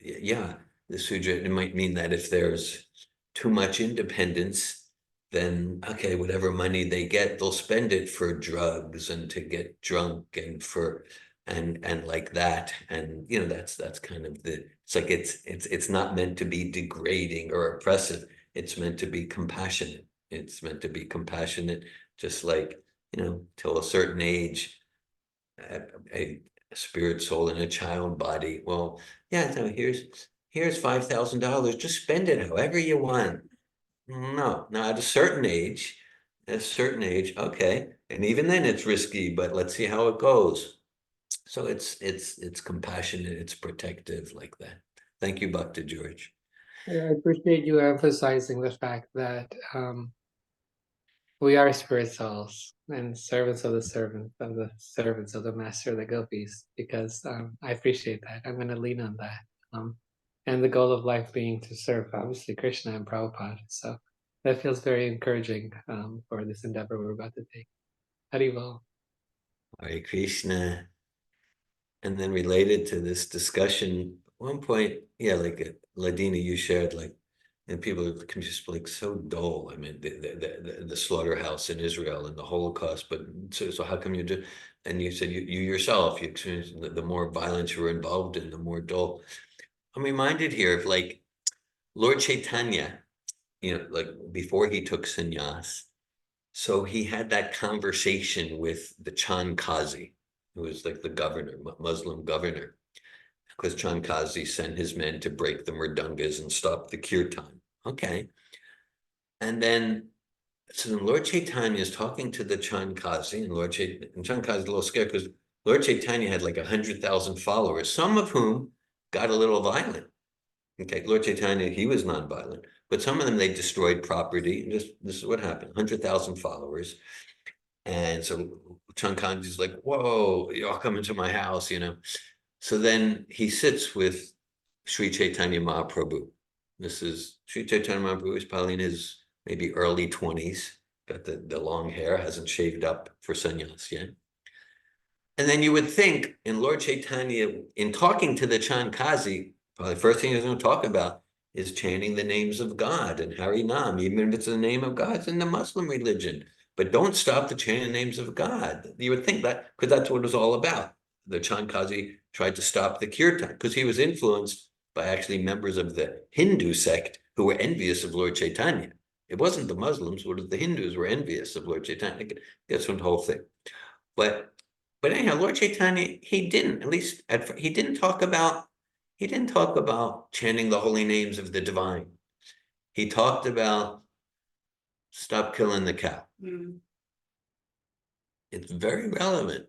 yeah, the Sudra. It might mean that if there's too much independence, then okay, whatever money they get, they'll spend it for drugs and to get drunk and for and like that. And you know, that's kind of it's like it's not meant to be degrading or oppressive. It's meant to be compassionate. It's meant to be compassionate, just like, you know, till a certain age, a spirit soul in a child body. Well, yeah, so here's $5,000. Just spend it however you want. No, at a certain age, okay. And even then it's risky, but let's see how it goes. So it's compassionate, it's protective like that. Thank you, Bhakti George. Yeah, I appreciate you emphasizing the fact that we are spirit souls and servants of the servants of the master of the gopis, because I appreciate that. I'm going to lean on that. And the goal of life being to serve, obviously, Krishna and Prabhupada. So that feels very encouraging for this endeavor we're about to take. Haribol. Hare Krishna. And then related to this discussion, at one point, yeah, like Ladina, you shared like, and people can just be like so dull. I mean, the slaughterhouse in Israel and the Holocaust, but so how come you do? And you said you yourself, you experienced the more violence you were involved in, the more dull. I'm reminded here of like Lord Chaitanya, you know, like before he took sannyas. So he had that conversation with the Chan Kazi, who was like the governor, Muslim governor, because Chan Kazi sent his men to break the mridungas and stop the kirtan. Okay. And then, so then Lord Chaitanya is talking to the Chan Kazi, and Chan Kazi is a little scared because Lord Chaitanya had like 100,000 followers, some of whom got a little violent. Okay, Lord Chaitanya, he was nonviolent, but some of them, they destroyed property. And this is what happened, 100,000 followers. And so Chankanji's like, whoa, you all come into my house, you know. So then he sits with Sri Chaitanya Mahaprabhu. This is Sri Chaitanya Mahaprabhu is probably in his maybe early 20s, got the long hair, hasn't shaved up for sannyas yet. And then you would think in Lord Chaitanya, in talking to the Chankazi, probably the first thing he's going to talk about is chanting the names of God and Hari Nam, even if it's the name of God, it's in the Muslim religion. But don't stop the chanting names of God. You would think that, because that's what it was all about. The Chankazi tried to stop the kirtan because he was influenced by actually members of the Hindu sect who were envious of Lord Chaitanya. It wasn't the Muslims, but the Hindus were envious of Lord Chaitanya. That's one whole thing. But anyhow, Lord Chaitanya, he didn't, at least he didn't talk about chanting the holy names of the divine. He talked about stop killing the cow. It's very relevant.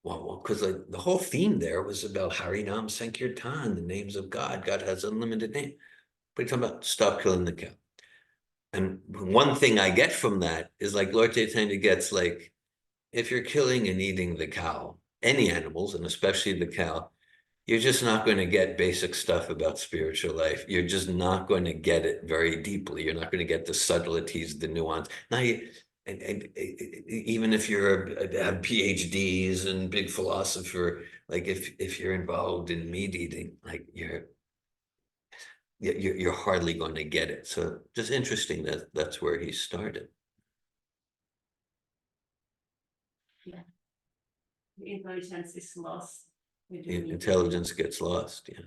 Well, because like the whole theme there was about Harinam Sankirtan, the names of God. God has unlimited name. But he's talking about stop killing the cow. And one thing I get from that is like Lord Chaitanya gets like, if you're killing and eating the cow, any animals, and especially the cow, you're just not going to get basic stuff about spiritual life. You're just not going to get it very deeply. You're not going to get the subtleties, the nuance. Now, even if you're have PhDs and big philosopher, like if you're involved in meat eating, like you're hardly going to get it. So just interesting that that's where he started. Yeah. The intelligence is lost. Intelligence gets lost. Yeah.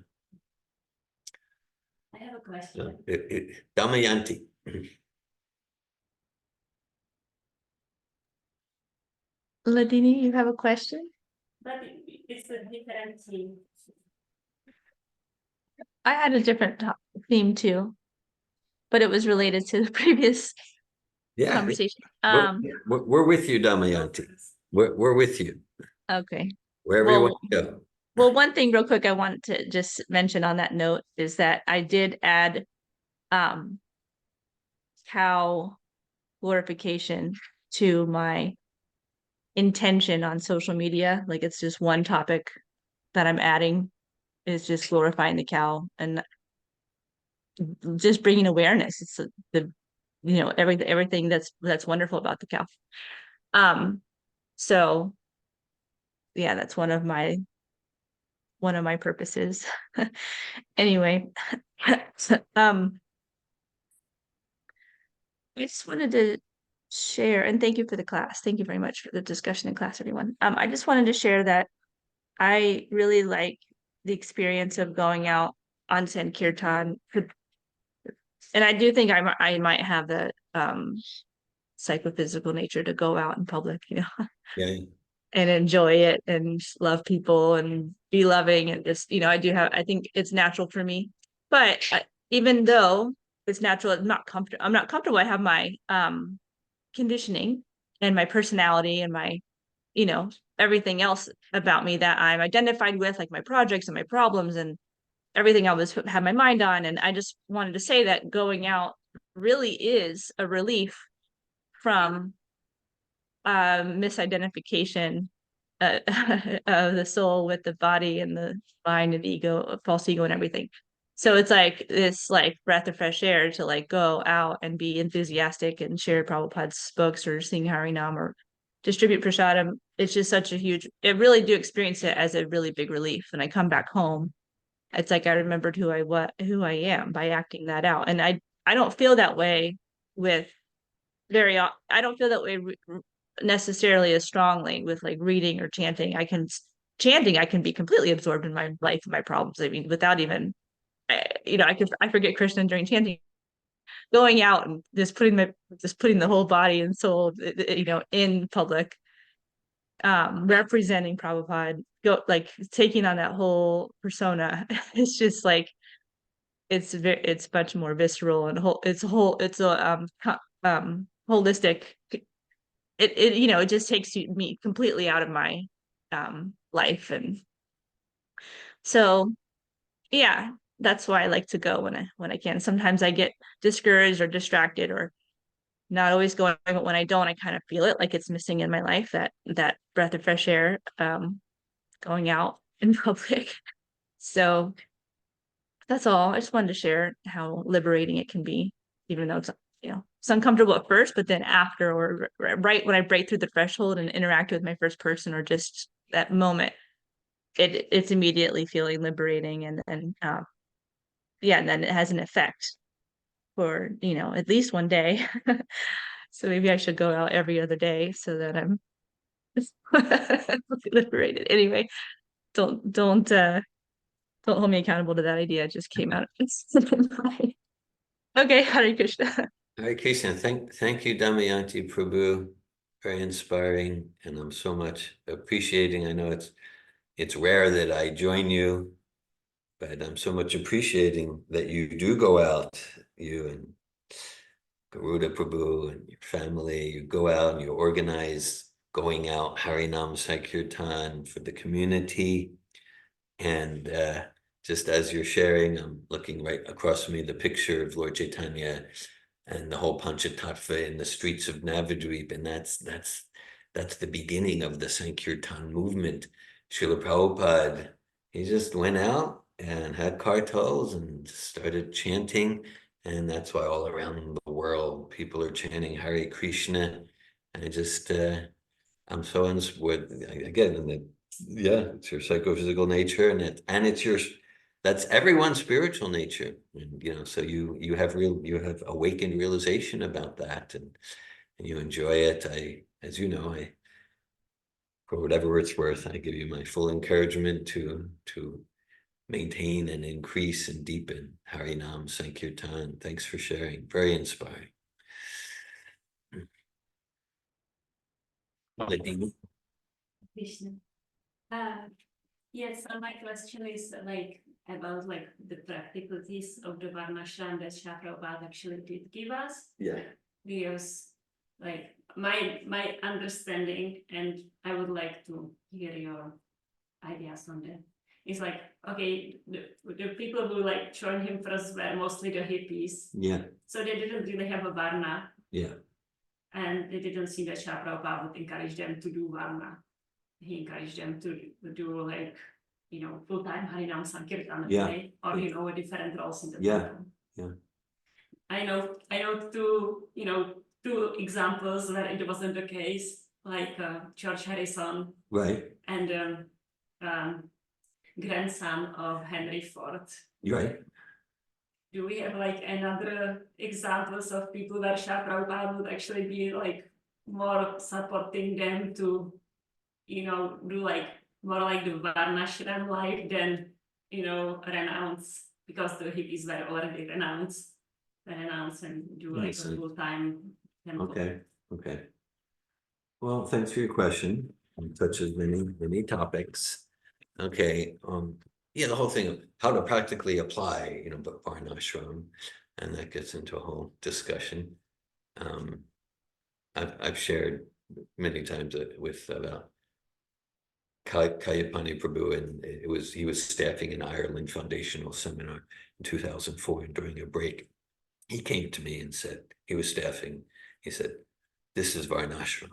I have a question. Damayanti. Ladini, you have a question? But it's a different thing. I had a different theme too, but it was related to the previous conversation. We're with you, Damayanti. We're with you. Okay. Wherever you Well, want to go. well, one thing real quick I want to just mention on that note is that I did add cow glorification to my intention on social media. Like it's just one topic that I'm adding is just glorifying the cow and just bringing awareness. It's the everything that's wonderful about the cow. So yeah, that's one of my purposes. Anyway, I just wanted to share, and thank you for the class. Thank you very much for the discussion in class, everyone. I just wanted to share that I really like the experience of going out on Sankirtan, and I do think I might have the psychophysical nature to go out in public, Yeah. and enjoy it and love people and be loving and just, I think it's natural for me. But even though it's natural, I'm not comfortable. I have my conditioning and my personality and my, everything else about me that I'm identified with, like my projects and my problems and everything I was had my mind on. And I just wanted to say that going out really is a relief from misidentification of the soul with the body and the mind and ego, false ego and everything. So it's like this like breath of fresh air to like go out and be enthusiastic and share Prabhupada's books or sing Harinam or distribute prasadam. It's just such a huge, it really do experience it as a really big relief. And I come back home, it's like I remembered who I am by acting that out. And I don't feel that way with I don't feel that way necessarily as strongly with like reading or chanting. I can be completely absorbed in my life and my problems. I mean, without even, I forget Krishna during chanting. Going out and just putting the whole body and soul, in public, representing Prabhupada, taking on that whole persona. It's just like it's much more visceral and it's a holistic. It just takes me completely out of my life. And so yeah, that's why I like to go when I can. Sometimes I get discouraged or distracted or not always going, but when I don't, I kind of feel it like it's missing in my life, that breath of fresh air, going out in public. So that's all. I just wanted to share how liberating it can be, even though it's uncomfortable at first, but then after, or right when I break through the threshold and interact with my first person, or just that moment, it's immediately feeling liberating. And then and then it has an effect for at least one day. So maybe I should go out every other day so that I'm liberated. Anyway, don't hold me accountable to that idea. It just came out. Okay, Hare Krishna. Hare Krishna. Thank you, Damayanti Prabhu. Very inspiring, and I'm so much appreciating. I know it's rare that I join you, but I'm so much appreciating that you do go out, you and Garuda Prabhu and your family. You go out and you organize going out Harinam Sankirtan for the community. And just as you're sharing, I'm looking right across from me, the picture of Lord Chaitanya and the whole Panchatattva in the streets of Navadvip, and that's the beginning of the Sankirtan movement. Srila Prabhupada, he just went out and had kartals and started chanting, and that's why all around the world people are chanting Hare Krishna. And I'm so inspired again, it's your psychophysical nature, and that's everyone's spiritual nature. And so you have awakened realization about that, and you enjoy it. As you know, for whatever it's worth, I give you my full encouragement to maintain and increase and deepen Harinam Sankirtan. Thanks for sharing. Very inspiring. Krishna. Yes, so my question is about the practicalities of the Varnashram that Prabhupada actually did give us. Yeah. Because my understanding, and I would like to hear your ideas on that. It's like, okay, the people who like joined him first were mostly the hippies. Yeah, So they didn't really have a Varna. yeah, And they didn't see that Srila Prabhupada would encourage them to do Varna. He encouraged them to do like, full-time Harinam Sankirtan, Yeah. right? Or, different roles in the Yeah. temple. Yeah. I know two examples where it wasn't the case, like George Harrison right, and grandson of Henry Ford. you're right. Do we have like another examples of people where Srila Prabhupada would actually be like more supporting them to, do like more like the Varnashram life than, renounce, because the hippies were already renounced and do like Makes a sense. full-time temple. Okay. Well, thanks for your question. It touches many topics. Okay, yeah, the whole thing of how to practically apply, but Varnashram, and that gets into a whole discussion. I've shared many times with about Kayapani Prabhu, and he was staffing an Ireland foundational seminar in 2004, and during a break, he came to me and said, he was staffing, he said, this is Varnashram,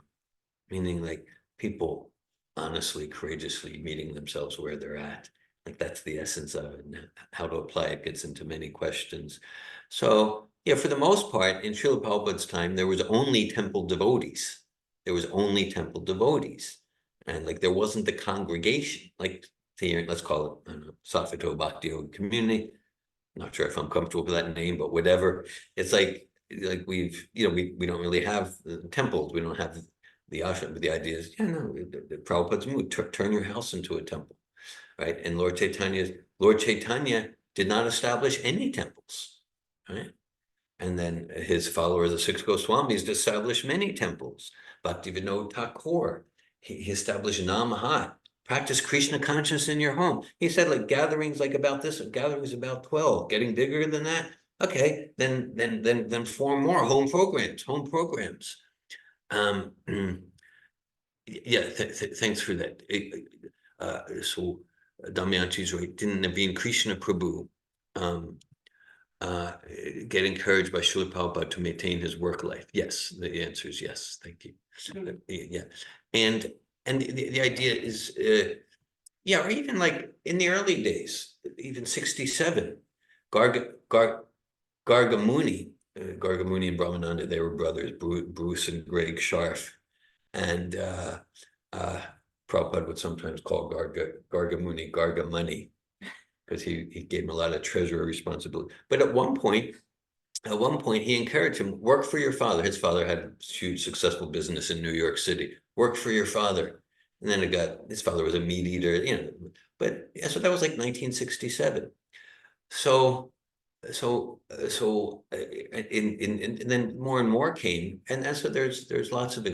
meaning like people honestly, courageously meeting themselves where they're at. Like that's the essence of it. And how to apply it gets into many questions. So yeah, for the most part, in Srila Prabhupada's time, there was only temple devotees. There was only temple devotees. And like there wasn't the congregation, like here, let's call it, I don't know, Sapphato Bhakti Yoga Community. Not sure if I'm comfortable with that name, but whatever. It's like we've, we don't really have temples. We don't have the ashram, but the idea is, the Prabhupada's mood, turn your house into a temple, right? And Lord Chaitanya did not establish any temples, right? And then his followers, the six Goswamis, established many temples. Bhaktivinoda Thakur, he established Namahat, practice Krishna consciousness in your home. He said like gatherings like about this, gatherings about 12, getting bigger than that. Okay, then form more home programs. Yeah, thanks for that. So Damayanti's right. Didn't Naveen Krishna Prabhu get encouraged by Srila Prabhupada to maintain his work life? Yes, the answer is yes. Thank you. Yeah, and the idea is, or even like in the early days, even 67, Gargamuni and Brahmananda, they were brothers, Bruce and Greg Scharf, and Prabhupada would sometimes call Gargamuni Garga money, because he gave him a lot of treasurer responsibility. But at one point, he encouraged him, work for your father. His father had a huge successful business in New York City. Work for your father. And then his father was a meat eater, but yeah, so that was like 1967. So and then more and more came, and so there's lots of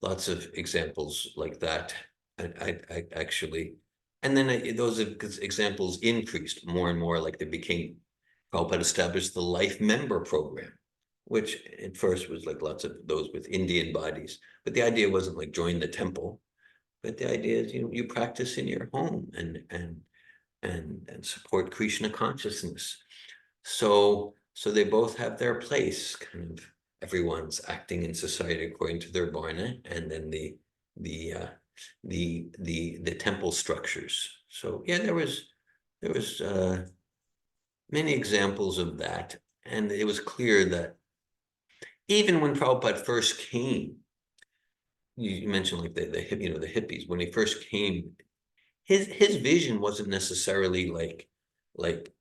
lots of examples like that. I actually, and then those examples increased more and more, like they became, Prabhupada established the life member program, which at first was like lots of those with Indian bodies, but the idea wasn't like join the temple, but the idea is you practice in your home and support Krishna consciousness. So they both have their place. Kind of everyone's acting in society according to their varna, and then the temple structures. So yeah, there was many examples of that, and it was clear that even when Prabhupada first came, you mentioned like the hippies, when he first came, his vision wasn't necessarily like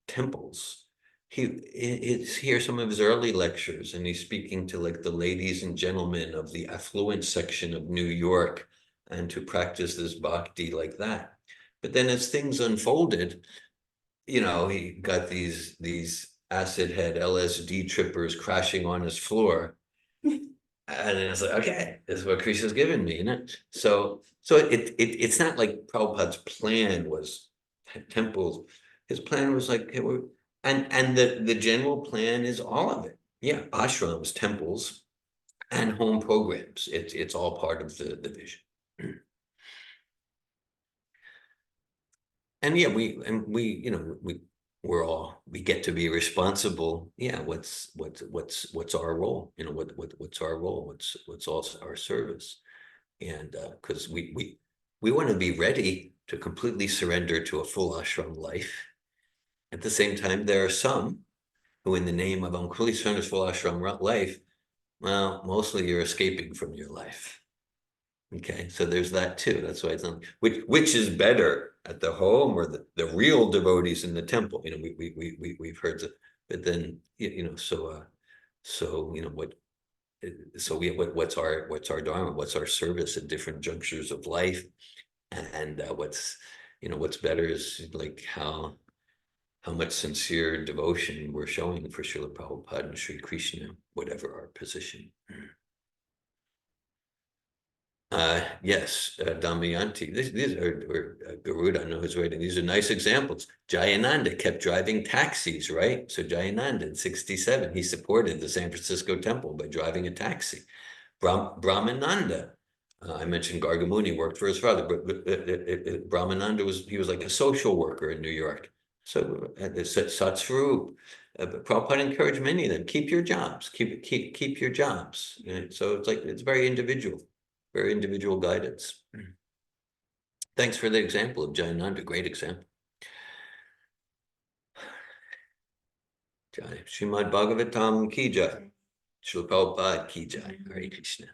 temples. It's here some of his early lectures, and he's speaking to like the ladies and gentlemen of the affluent section of New York, and to practice this bhakti like that. But then as things unfolded, he got these acid head LSD trippers crashing on his floor. And then it's like, okay, this is what Krishna's given me, So it's not like Prabhupada's plan was temples. His plan was like, and the general plan is all of it. Yeah, ashrams, temples, and home programs. It's all part of the vision. And yeah, we get to be responsible. Yeah, what's our role? What's our role? What's also our service? And because we want to be ready to completely surrender to a full ashram life. At the same time, there are some who, in the name of completely surrender to full ashram life, well, mostly you're escaping from your life. Okay, so there's that too. That's why it's not which is better, at the home or the real devotees in the temple. We've heard that, but then what's our dharma? What's our service at different junctures of life? And what's better is like how much sincere devotion we're showing for Srila Prabhupada and Sri Krishna, whatever our position. Yes, Damayanti. These are Garuda, I know who's writing. These are nice examples. Jayananda kept driving taxis, right? So Jayananda in 67, he supported the San Francisco temple by driving a taxi. Brahmananda, I mentioned Gargamuni worked for his father, but Brahmananda was like a social worker in New York. So Satsvarup, Prabhupada encouraged many of them, keep your jobs, keep your jobs. So it's very individual guidance. Thanks for the example of Jayananda, great example. Jai Srimad Bhagavatam ki jai. Srila Prabhupada ki jai. Hare Krishna.